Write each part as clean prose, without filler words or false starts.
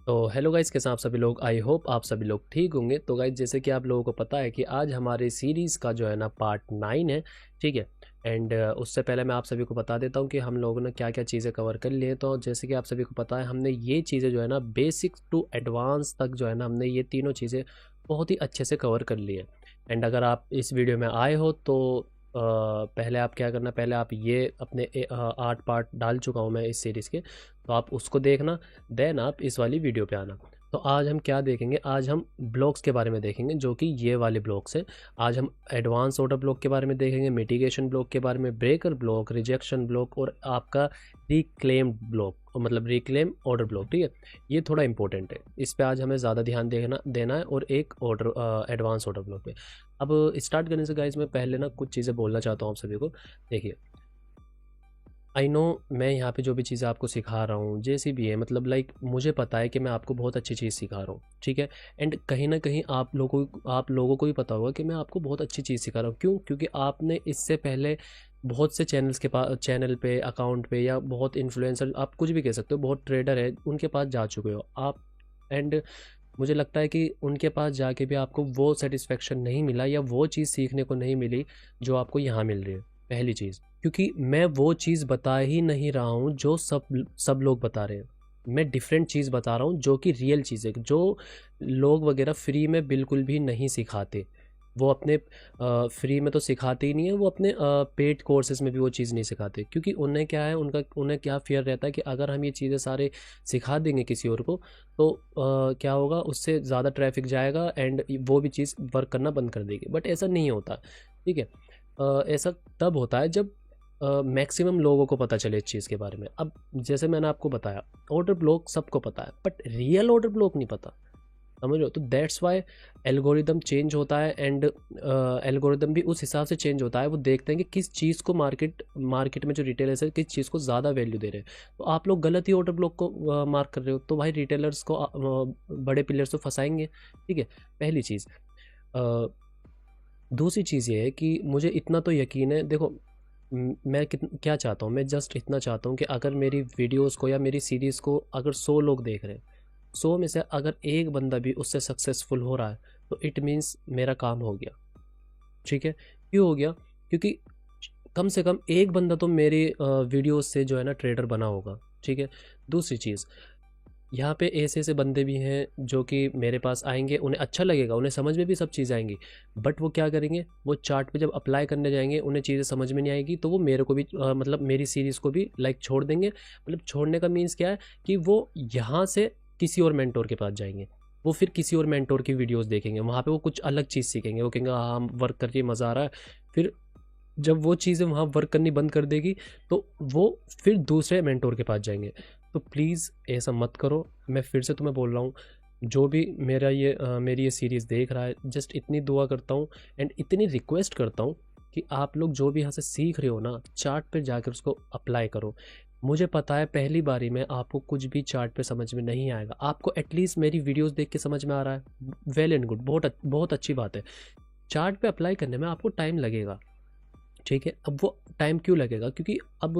तो hello guys, कैसे हैं आप सभी लोग। आई होप आप सभी लोग ठीक होंगे। तो गाइस, जैसे कि आप लोगों को पता है कि आज हमारे सीरीज़ का जो है ना पार्ट 9 है। ठीक है। एंड उससे पहले मैं आप सभी को बता देता हूँ कि हम लोगों ने क्या क्या चीज़ें कवर कर ली हैं। तो जैसे कि आप सभी को पता है, हमने ये चीज़ें जो है ना बेसिक टू एडवांस तक जो है ना हमने ये तीनों चीज़ें बहुत ही अच्छे से कवर कर ली है। एंड अगर आप इस वीडियो में आए हो तो पहले आप क्या करना, पहले आप ये अपने 8 पार्ट डाल चुका हूँ मैं इस सीरीज़ के, तो आप उसको देखना, देन आप इस वाली वीडियो पे आना। तो आज हम क्या देखेंगे, आज हम ब्लॉक्स के बारे में देखेंगे, जो कि ये वाले ब्लॉक्स हैं। आज हम एडवांस ऑर्डर ब्लॉक के बारे में देखेंगे, मिटिगेशन ब्लॉक के बारे में, ब्रेकर ब्लॉक, रिजेक्शन ब्लॉक और आपका रिक्लेम ब्लॉक, मतलब रिक्लेम ऑर्डर ब्लॉक। ठीक है, ये थोड़ा इंपॉर्टेंट है, इस पे आज हमें ज़्यादा ध्यान देना है और एक ऑर्डर एडवांस ऑर्डर ब्लॉक पे। अब स्टार्ट करने से गाइज मैं पहले ना कुछ चीज़ें बोलना चाहता हूँ आप सभी को। देखिए, आई नो मैं यहाँ पे जो भी चीज़ें आपको सिखा रहा हूँ जैसी भी है, मतलब लाइक मुझे पता है कि मैं आपको बहुत अच्छी चीज़ सिखा रहा हूँ। ठीक है। एंड कहीं ना कहीं आप लोगों को भी पता होगा कि मैं आपको बहुत अच्छी चीज़ सिखा रहा हूँ। क्यों? क्योंकि आपने इससे पहले बहुत से चैनल्स के पास, चैनल पे, अकाउंट पे, या बहुत इन्फ्लुएंसर, आप कुछ भी कह सकते हो, बहुत ट्रेडर है, उनके पास जा चुके हो आप। एंड मुझे लगता है कि उनके पास जाके भी आपको वो सेटिस्फेक्शन नहीं मिला या वो चीज़ सीखने को नहीं मिली जो आपको यहाँ मिल रही है। पहली चीज़, क्योंकि मैं वो चीज़ बता ही नहीं रहा हूँ जो सब लोग बता रहे हैं। मैं डिफरेंट चीज़ बता रहा हूँ जो कि रियल चीज़ है, जो लोग वगैरह फ्री में बिल्कुल भी नहीं सिखाते। वो अपने फ्री में तो सिखाते ही नहीं है, वो अपने पेड कोर्सेज में भी वो चीज़ नहीं सिखाते, क्योंकि उन्हें क्या है, उन्हें क्या फियर रहता है कि अगर हम ये चीज़ें सारे सिखा देंगे किसी और को तो क्या होगा, उससे ज़्यादा ट्रैफिक जाएगा एंड वो भी चीज़ वर्क करना बंद कर देगी। बट ऐसा नहीं होता। ठीक है। ऐसा तब होता है जब मैक्सिमम लोगों को पता चले इस चीज़ के बारे में। अब जैसे मैंने आपको बताया, ऑर्डर ब्लॉक सबको पता है, बट रियल ऑर्डर ब्लॉक नहीं पता। समझ रहे हो? तो दैट्स वाई एल्गोरिदम चेंज होता है। एंड एल्गोरिदम भी उस हिसाब से चेंज होता है। वो देखते हैं कि किस चीज़ को मार्केट में जो रिटेलर्स है किस चीज़ को ज़्यादा वैल्यू दे रहे हैं। तो आप लोग गलत ही ऑर्डर ब्लॉक को मार्क कर रहे हो, तो भाई रिटेलर्स को बड़े प्लेयर्स को फंसाएंगे। ठीक है, पहली चीज़। दूसरी चीज़ ये है कि मुझे इतना तो यकीन है, देखो मैं क्या चाहता हूँ, मैं जस्ट इतना चाहता हूँ कि अगर मेरी वीडियोस को या मेरी सीरीज़ को अगर 100 लोग देख रहे हैं, 100 में से अगर एक बंदा भी उससे सक्सेसफुल हो रहा है, तो इट मीन्स मेरा काम हो गया। ठीक है। क्यों हो गया? क्योंकि कम से कम एक बंदा तो मेरे वीडियोस से जो है ना ट्रेडर बना होगा। ठीक है। दूसरी चीज़, यहाँ पे ऐसे ऐसे बंदे भी हैं जो कि मेरे पास आएंगे, उन्हें अच्छा लगेगा, उन्हें समझ में भी सब चीज़ आएंगी, बट वो क्या करेंगे, वो चार्ट पे जब अप्लाई करने जाएंगे उन्हें चीज़ें समझ में नहीं आएगी, तो वो मेरे को भी मतलब मेरी सीरीज़ को भी लाइक छोड़ देंगे। मतलब छोड़ने का मीन्स क्या है कि वो यहाँ से किसी और मेंटोर के पास जाएंगे, वो फिर किसी और मेंटोर की वीडियोस देखेंगे, वहाँ पे वो कुछ अलग चीज़ सीखेंगे, वो कहेंगे हाँ हम वर्क करके मज़ा आ रहा है। फिर जब वो चीज़ें वहाँ वर्क करनी बंद कर देगी, तो वो फिर दूसरे मेंटोर के पास जाएंगे। तो प्लीज़ ऐसा मत करो। मैं फिर से तुम्हें बोल रहा हूँ, जो भी मेरी ये सीरीज़ देख रहा है, जस्ट इतनी दुआ करता हूँ एंड इतनी रिक्वेस्ट करता हूँ कि आप लोग जो भी यहाँ से सीख रहे हो ना, चार्ट पर जाकर उसको अप्लाई करो। मुझे पता है पहली बारी में आपको कुछ भी चार्ट पे समझ में नहीं आएगा, आपको एटलीस्ट मेरी वीडियोस देख के समझ में आ रहा है, वेल एंड गुड, बहुत अच्छी बात है। चार्ट पे अप्लाई करने में आपको टाइम लगेगा। ठीक है। अब वो टाइम क्यों लगेगा? क्योंकि अब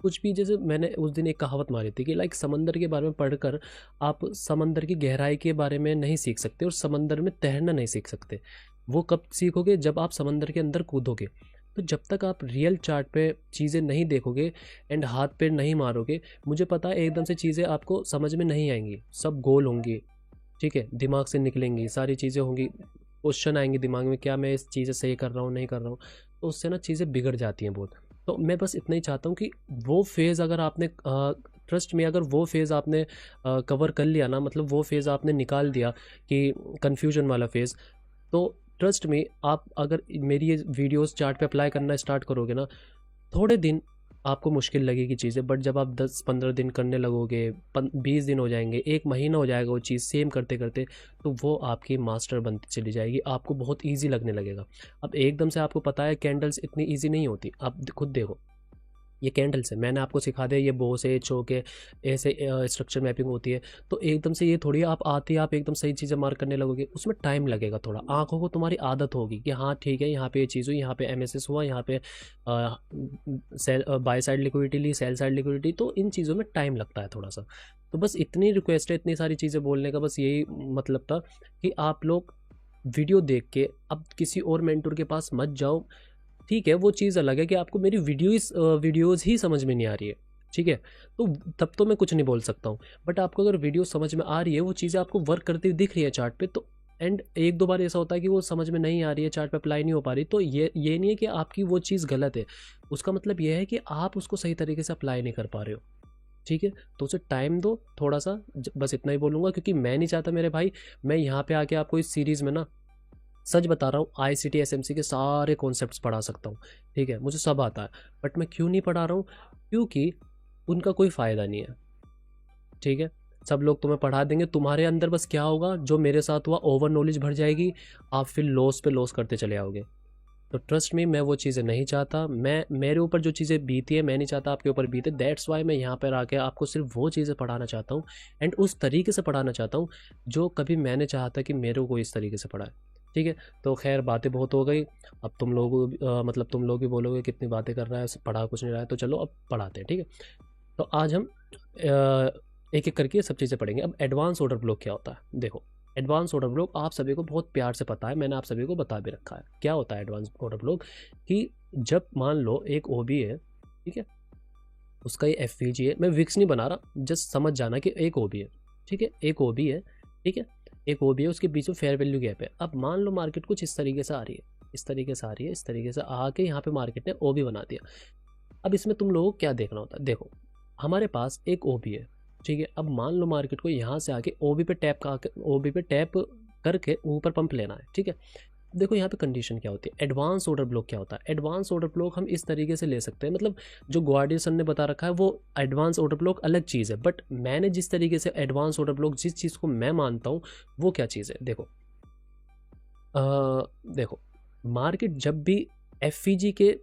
कुछ भी, जैसे मैंने उस दिन एक कहावत मारी थी कि लाइक समंदर के बारे में पढ़कर आप समंदर की गहराई के बारे में नहीं सीख सकते और समंदर में तैरना नहीं सीख सकते। वो कब सीखोगे? जब आप समंदर के अंदर कूदोगे। तो जब तक आप रियल चार्ट पे चीज़ें नहीं देखोगे एंड हाथ पैर नहीं मारोगे, मुझे पता है एकदम से चीज़ें आपको समझ में नहीं आएंगी, सब गोल होंगी। ठीक है, दिमाग से निकलेंगी सारी चीज़ें होंगी, क्वेश्चन आएंगे दिमाग में, क्या मैं इस चीज़ें सही कर रहा हूँ नहीं कर रहा हूँ, तो उससे ना चीज़ें बिगड़ जाती हैं बहुत। तो मैं बस इतना ही चाहता हूँ कि वो फेज़ अगर आपने ट्रस्ट में, अगर वो फेज़ आपने कवर कर लिया ना, मतलब वो फेज़ आपने निकाल दिया कि कन्फ्यूजन वाला फेज़, तो ट्रस्ट में आप अगर मेरी ये वीडियोस चार्ट पे अप्लाई करना स्टार्ट करोगे ना, थोड़े दिन आपको मुश्किल लगेगी चीज़ें, बट जब आप 10-15 दिन करने लगोगे, 20 दिन हो जाएंगे, एक महीना हो जाएगा वो चीज़ सेम करते करते, तो वो आपकी मास्टर बनती चली जाएगी, आपको बहुत ईजी लगने लगेगा। अब एकदम से आपको पता है कैंडल्स इतनी ईजी नहीं होती, आप खुद देखो। ये कैंडल से मैंने आपको सिखा दिया ये बो से चो के ऐसे स्ट्रक्चर मैपिंग होती है। तो एकदम से ये थोड़ी आप आती आप एकदम सही चीज़ें मार्क करने लगोगे, उसमें टाइम लगेगा थोड़ा। आँखों को तुम्हारी आदत होगी कि हाँ ठीक है, यहाँ पे ये चीज़ हुई, यहाँ पे एमएसएस हुआ, यहाँ पे सेल बाय साइड लिक्विडिटी ली, सेल साइड लिक्विडिटी, तो इन चीज़ों में टाइम लगता है थोड़ा सा। तो बस इतनी रिक्वेस्ट है, इतनी सारी चीज़ें बोलने का बस यही मतलब था कि आप लोग वीडियो देख के अब किसी और मेंटर के पास मत जाओ। ठीक है, वो चीज़ अलग है कि आपको मेरी वीडियोज़ ही समझ में नहीं आ रही है, ठीक है, तो तब तो मैं कुछ नहीं बोल सकता हूँ। बट आपको अगर वीडियो समझ में आ रही है, वो चीज़ें आपको वर्क करती हुई दिख रही है चार्ट पे, तो एंड एक दो बार ऐसा होता है कि वो समझ में नहीं आ रही है, चार्ट पे अप्लाई नहीं हो पा रही, तो ये नहीं है कि आपकी वो चीज़ गलत है, उसका मतलब ये है कि आप उसको सही तरीके से अप्लाई नहीं कर पा रहे हो, ठीक है। तो उसे टाइम दो थोड़ा सा, बस इतना ही बोलूँगा, क्योंकि मैं नहीं चाहता मेरे भाई मैं यहाँ पे आके आपको इस सीरीज़ में ना, सच बता रहा हूँ, ICT SMC के सारे कॉन्सेप्ट्स पढ़ा सकता हूँ, ठीक है, मुझे सब आता है। बट मैं क्यों नहीं पढ़ा रहा हूँ? क्योंकि उनका कोई फ़ायदा नहीं है, ठीक है। सब लोग तुम्हें पढ़ा देंगे, तुम्हारे अंदर बस क्या होगा, जो मेरे साथ हुआ, ओवर नॉलेज भर जाएगी, आप फिर लॉस पे लॉस करते चले आओगे। तो ट्रस्ट मी, मैं वो चीज़ें नहीं चाहता। मैं मेरे ऊपर जो चीज़ें बीती है, मैं नहीं चाहता आपके ऊपर बीते। दैट्स वाई मैं यहाँ पर आके आपको सिर्फ वो चीज़ें पढ़ाना चाहता हूँ, एंड उस तरीके से पढ़ाना चाहता हूँ जो कभी मैंने चाहा था कि मेरे को इस तरीके से पढ़ाए, ठीक है। तो खैर बातें बहुत हो गई, अब तुम लोग मतलब तुम लोग भी बोलोगे कितनी बातें कर रहा है, पढ़ा कुछ नहीं रहा है, तो चलो अब पढ़ाते हैं, ठीक है। तो आज हम एक एक करके सब चीज़ें पढ़ेंगे। अब एडवांस ऑर्डर ब्लॉक क्या होता है? देखो, एडवांस ऑर्डर ब्लॉक आप सभी को बहुत प्यार से पता है, मैंने आप सभी को बता भी रखा है। क्या होता है एडवांस ऑर्डर ब्लॉक? कि जब मान लो एक OB है, ठीक है, उसका ये FVG है, मैं विक्स नहीं बना रहा, जस्ट समझ जाना कि एक OB है, ठीक है, एक OB है, ठीक है, एक OB है, उसके बीच में फेयर वैल्यू गैप है। अब मान लो मार्केट कुछ इस तरीके से आ रही है, इस तरीके से आ रही है, इस तरीके से आके यहाँ पे मार्केट ने OB बना दिया। अब इसमें तुम लोगों को क्या देखना होता है? देखो, हमारे पास एक OB है, ठीक है, अब मान लो मार्केट को यहाँ से आके OB पे टैप करके ऊपर पंप लेना है, ठीक है। देखो यहाँ पे कंडीशन क्या होती है, एडवांस ऑर्डर ब्लॉक क्या होता है? एडवांस ऑर्डर ब्लॉक हम इस तरीके से ले सकते हैं, मतलब जो ग्वाडियर सर ने बता रखा है वो एडवांस ऑर्डर ब्लॉक अलग चीज़ है, बट मैंने जिस तरीके से एडवांस ऑर्डर ब्लॉक, जिस चीज़ को मैं मानता हूँ वो क्या चीज़ है, देखो देखो, मार्केट जब भी FVG के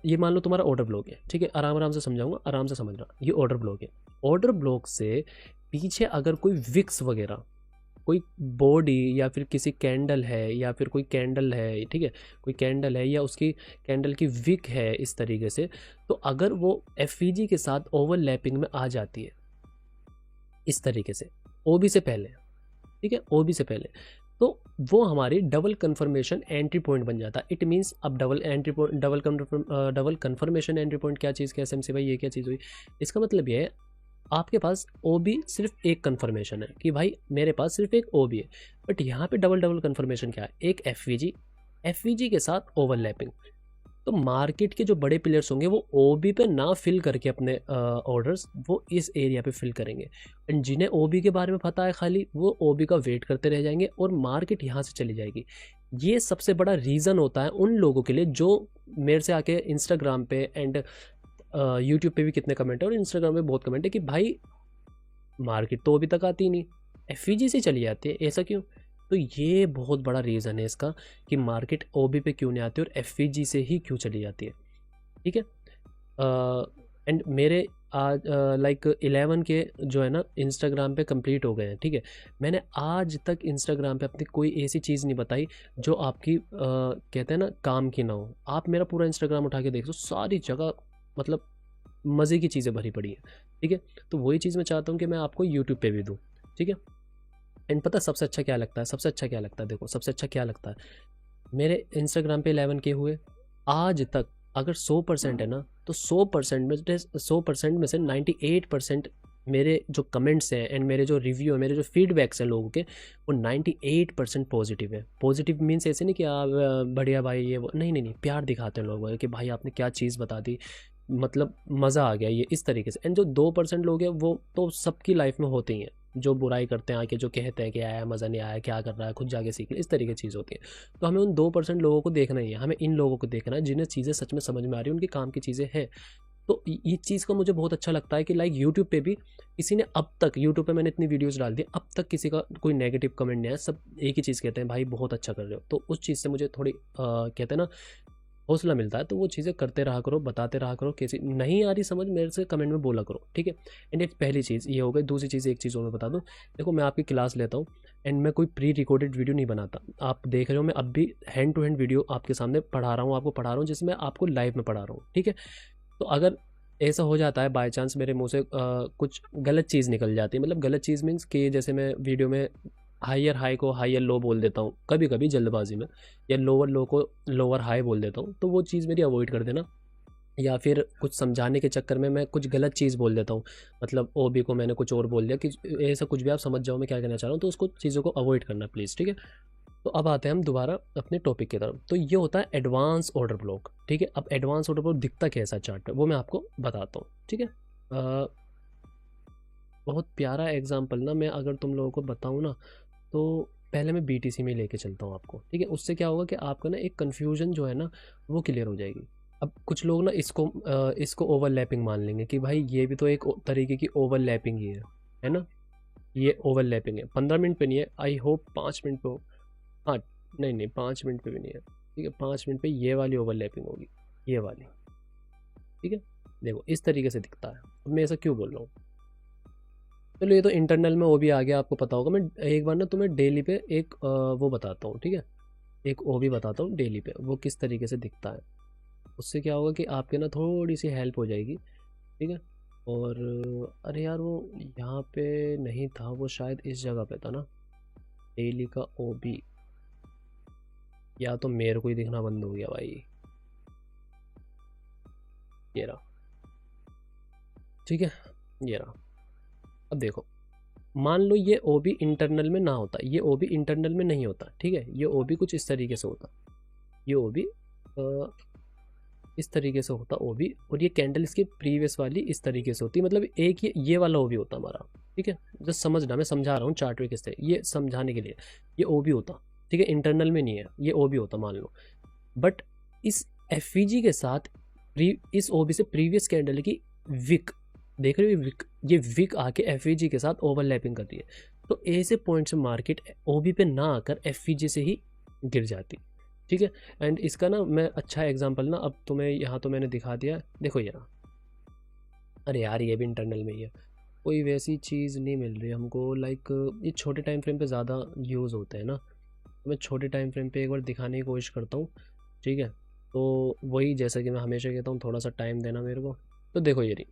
ये मान लो तुम्हारा ऑर्डर ब्लॉक है, ठीक है, आराम आराम से समझाऊंगा, आराम से समझना, ये ऑर्डर ब्लॉक है। ऑर्डर ब्लॉक से पीछे अगर कोई विक्स वगैरह, कोई बॉडी या फिर किसी कैंडल है, या फिर कोई कैंडल है, ठीक है, कोई कैंडल है या उसकी कैंडल की विक है इस तरीके से, तो अगर वो FVG के साथ ओवरलैपिंग में आ जाती है इस तरीके से, OB से पहले, ठीक है, OB से पहले, तो वो हमारी डबल कन्फर्मेशन एंट्री पॉइंट बन जाता है। इट मीन्स अब डबल कन्फर्मेशन एंट्री पॉइंट क्या चीज़, कैसे एमसी भाई ये क्या चीज़ हुई? इसका मतलब ये है, आपके पास OB सिर्फ एक कन्फर्मेशन है कि भाई मेरे पास सिर्फ एक OB है, बट यहाँ पे डबल कन्फर्मेशन क्या है? एक FVG के साथ ओवरलैपिंग। तो मार्केट के जो बड़े प्लेयर्स होंगे वो OB पे ना फिल करके अपने ऑर्डर्स वो इस एरिया पे फिल करेंगे, एंड जिन्हें OB के बारे में पता है खाली वो OB का वेट करते रह जाएंगे और मार्केट यहाँ से चली जाएगी। ये सबसे बड़ा रीज़न होता है उन लोगों के लिए जो मेरे से आके इंस्टाग्राम पे एंड यूट्यूब पे भी कितने कमेंट है और इंस्टाग्राम पे बहुत कमेंट है कि भाई मार्केट तो अभी तक आती नहीं, FVG से चली जाती है, ऐसा क्यों? तो ये बहुत बड़ा रीज़न है इसका कि मार्केट OB पे क्यों नहीं आती और FVG से ही क्यों चली जाती है, ठीक है। एंड मेरे आज लाइक 11 के जो है ना इंस्टाग्राम पे कंप्लीट हो गए हैं, ठीक है। मैंने आज तक इंस्टाग्राम पे अपनी कोई ऐसी चीज़ नहीं बताई जो आपकी कहते हैं ना काम की ना हो। आप मेरा पूरा इंस्टाग्राम उठा के देख लो, सारी जगह मतलब मज़े की चीज़ें भरी पड़ी है, ठीक है। तो वही चीज़ मैं चाहता हूँ कि मैं आपको यूट्यूब पे भी दूँ, ठीक है। एंड पता सबसे अच्छा क्या लगता है? सबसे अच्छा क्या लगता है? देखो सबसे अच्छा क्या लगता है, मेरे इंस्टाग्राम पे 11 के हुए आज तक, अगर 100% है ना तो 100% में से 98% मेरे जो कमेंट्स हैं एंड मेरे जो रिव्यू है, मेरे जो फीडबैक्स हैं लोगों के, वो 98% पॉजिटिव है। पॉजिटिव मीन्स ऐसे नहीं कि आप बढ़िया भाई ये वो, नहीं नहीं नहीं, प्यार दिखाते हैं लोग कि भाई आपने क्या चीज़ बता दी, मतलब मज़ा आ गया, ये इस तरीके से। एंड जो 2% लोग हैं वो तो सबकी लाइफ में होते ही हैं, जो बुराई करते हैं आके, जो कहते हैं कि आया मज़ा नहीं आया, क्या कर रहा है, खुद जाके सीख ले, इस तरीके की चीज़ होती है। तो हमें उन 2% लोगों को देखना ही है, हमें इन लोगों को देखना है जिन्हें चीज़ें सच में समझ में आ रही है, उनके काम की चीज़ें हैं। तो ये चीज़ का मुझे बहुत अच्छा लगता है कि लाइक यूट्यूब पे भी किसी ने अब तक, यूट्यूब पे मैंने इतनी वीडियोस डाल दी, अब तक किसी का कोई नेगेटिव कमेंट नहीं आया, सब एक ही चीज़ कहते हैं, भाई बहुत अच्छा कर रहे हो। तो उस चीज़ से मुझे थोड़ी कहते हैं ना हौसला मिलता है। तो वो चीज़ें करते रहा करो, बताते रहा करो, कैसी नहीं आ रही समझ मेरे से कमेंट में बोला करो, ठीक है। एंड एक पहली चीज़ ये हो गई। दूसरी चीज़, एक चीज़ और मैं बता दूँ, देखो मैं आपकी क्लास लेता हूँ एंड मैं कोई प्री रिकॉर्डेड वीडियो नहीं बनाता। आप देख रहे हो मैं अब भी हैंड टू हैंड वीडियो आपके सामने पढ़ा रहा हूँ, आपको पढ़ा रहा हूँ, जिसमें आपको लाइव में पढ़ा रहा हूँ, ठीक है। तो अगर ऐसा हो जाता है बाय चांस मेरे मुंह से कुछ गलत चीज़ निकल जाती है, मतलब गलत चीज़ मीन्स कि जैसे मैं वीडियो में हायर हाई को हायर लो बोल देता हूँ कभी कभी जल्दबाजी में, या लोअर लो को लोअर हाई बोल देता हूँ, तो वो चीज़ मेरी अवॉइड कर देना। या फिर कुछ समझाने के चक्कर में मैं कुछ गलत चीज़ बोल देता हूँ, मतलब ओ बी को मैंने कुछ और बोल दिया, कि ऐसा कुछ भी आप समझ जाओ मैं क्या कहना चाह रहा हूँ, तो उसको चीज़ों को अवॉइड करना प्लीज़, ठीक है। तो अब आते हैं हम दोबारा अपने टॉपिक की तरफ। तो ये होता है एडवांस ऑर्डर ब्लॉक, ठीक है। अब एडवांस ऑर्डर ब्लॉक दिखता कैसा चार्ट है वो मैं आपको बताता हूँ, ठीक है। बहुत प्यारा एग्जांपल ना मैं अगर तुम लोगों को बताऊँ ना, तो पहले मैं BTC में लेके चलता हूँ आपको, ठीक है। उससे क्या होगा कि आपका ना एक कन्फ्यूजन जो है ना वो क्लियर हो जाएगी। अब कुछ लोग ना इसको ओवरलैपिंग मान लेंगे कि भाई ये भी तो एक तरीके की ओवरलैपिंग ही है ना। ये ओवरलैपिंग है, 15 मिनट पे नहीं है, आई होप 5 मिनट पे हो। हाँ, नहीं नहीं 5 मिनट पे भी नहीं है, ठीक है। 5 मिनट पे ये वाली ओवरलैपिंग होगी, ये वाली, ठीक है। देखो इस तरीके से दिखता है। अब मैं ऐसा क्यों बोल रहा हूँ, चलो ये तो इंटरनल में वो भी आ गया, आपको पता होगा। मैं एक बार ना तुम्हें डेली पे एक वो बताता हूँ, ठीक है। एक वो भी बताता हूँ डेली पे वो किस तरीके से दिखता है। उससे क्या होगा कि आपके ना थोड़ी सी हेल्प हो जाएगी, ठीक है। और अरे यार वो यहाँ पे नहीं था, वो शायद इस जगह पे था ना, डेली का OB। या तो मेरे को ही दिखना बंद हो गया भाई, ये रहा, ठीक है, ये रहा। अब देखो, मान लो ये OB इंटरनल में ना होता, ये OB इंटरनल में नहीं होता, ठीक है। ये OB कुछ इस तरीके से होता, ये OB इस तरीके से होता OB, और ये कैंडल इसकी प्रीवियस वाली इस तरीके से होती, मतलब एक ये वाला OB होता हमारा, ठीक है। जस्ट समझना, मैं समझा रहा हूँ चार्ट में किससे, ये समझाने के लिए। ये OB होता, ठीक है, इंटरनल में नहीं है, ये OB होता मान लो। बट इस FVG के साथ इस OB से प्रीवियस कैंडल की विक, देख रहे हो विक, ये विक आके FVG के साथ ओवरलैपिंग करती है। तो ऐसे पॉइंट से मार्केट OB पे ना आकर FVG से ही गिर जाती, ठीक है। एंड इसका ना मैं अच्छा एग्जांपल ना अब तुम्हें यहाँ तो मैंने दिखा दिया, देखो ये रहा। अरे यार ये भी इंटरनल में ही है, कोई वैसी चीज़ नहीं मिल रही हमको, लाइक ये छोटे टाइम फ्रेम पे ज़्यादा यूज़ होते हैं ना, तो मैं छोटे टाइम फ्रेम पे एक बार दिखाने की कोशिश करता हूँ, ठीक है। तो वही जैसा कि मैं हमेशा कहता हूँ, थोड़ा सा टाइम देना मेरे को। तो देखो ये रही,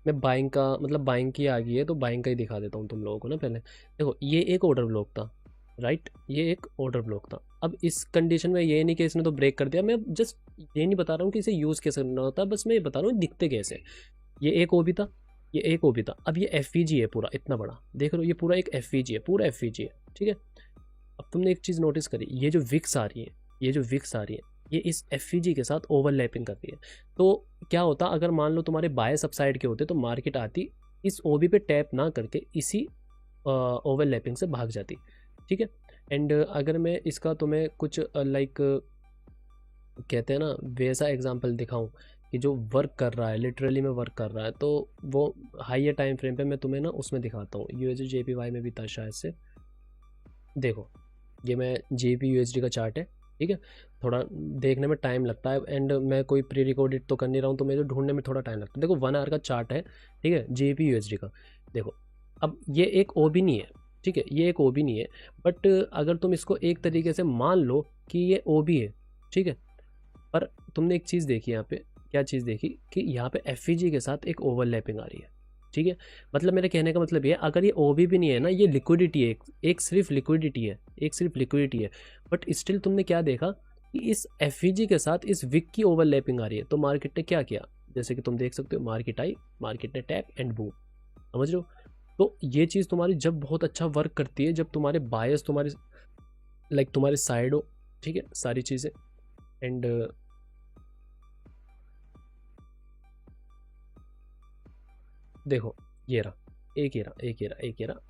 मैं बाइंग का मतलब बाइंग की आ गई है, तो बाइंग का ही दिखा देता हूँ तुम लोगों को ना। पहले देखो ये एक ऑर्डर ब्लॉक था, राइट, ये एक ऑर्डर ब्लॉक था। अब इस कंडीशन में ये नहीं कि इसने तो ब्रेक कर दिया, मैं जस्ट ये नहीं बता रहा हूँ कि इसे यूज़ कैसे करना होता है, बस मैं ये बता रहा हूँ दिखते कैसे। ये एक OB था, ये एक OB था। अब ये FVG है पूरा इतना बड़ा, देख रहे हो, ये पूरा एक FVG है, पूरा FVG है, ठीक है। अब तुमने एक चीज़ नोटिस करी, ये जो विक्स आ रही है, ये जो विक्स आ रही है, ये इस FVG के साथ ओवरलैपिंग कर रही है। तो क्या होता, अगर मान लो तुम्हारे बाय सबसाइड के होते तो मार्केट आती इस OB पे टैप ना करके इसी ओवरलैपिंग से भाग जाती, ठीक है। एंड अगर मैं इसका तुम्हें कुछ लाइक कहते हैं ना वैसा एग्जांपल दिखाऊं कि जो वर्क कर रहा है, लिटरली में वर्क कर रहा है, तो वो हाइयर टाइम फ्रेम पे मैं तुम्हें ना उसमें दिखाता हूँ। USD/JPY में भी था शायद से, देखो ये मैं JPUSD का चार्ट है, ठीक है। थोड़ा देखने में टाइम लगता है, एंड मैं कोई प्री रिकॉर्डेड तो कर नहीं रहा हूँ, तो मेरे ढूंढने में थोड़ा टाइम लगता है। देखो 1 आवर का चार्ट है, ठीक है, JPUSD का। देखो अब ये एक OB नहीं है, ठीक है, ये एक OB नहीं है, बट अगर तुम इसको एक तरीके से मान लो कि ये OB है, ठीक है। पर तुमने एक चीज़ देखी यहाँ पे, क्या चीज़ देखी कि यहाँ पे FVG के साथ एक ओवरलैपिंग आ रही है, ठीक है। मतलब मेरे कहने का मतलब ये है, अगर ये OB भी नहीं है ना, ये लिक्विडिटी है, एक सिर्फ लिक्विडिटी है, एक सिर्फ लिक्विडिटी है। बट स्टिल तुमने क्या देखा कि इस FVG के साथ इस विक की ओवरलैपिंग आ रही है, तो मार्केट ने क्या किया, जैसे कि तुम देख सकते हो, मार्केट आई, मार्केट ने टैप एंड बूम, समझ रहे हो। तो ये चीज़ तुम्हारी जब बहुत अच्छा वर्क करती है, जब तुम्हारे बायस तुम्हारे लाइक तुम्हारे साइड हो, ठीक है, सारी चीज़ें। एंड देखो ये रहा, एक ये रहा, एक ये रहा, एक ये रहा।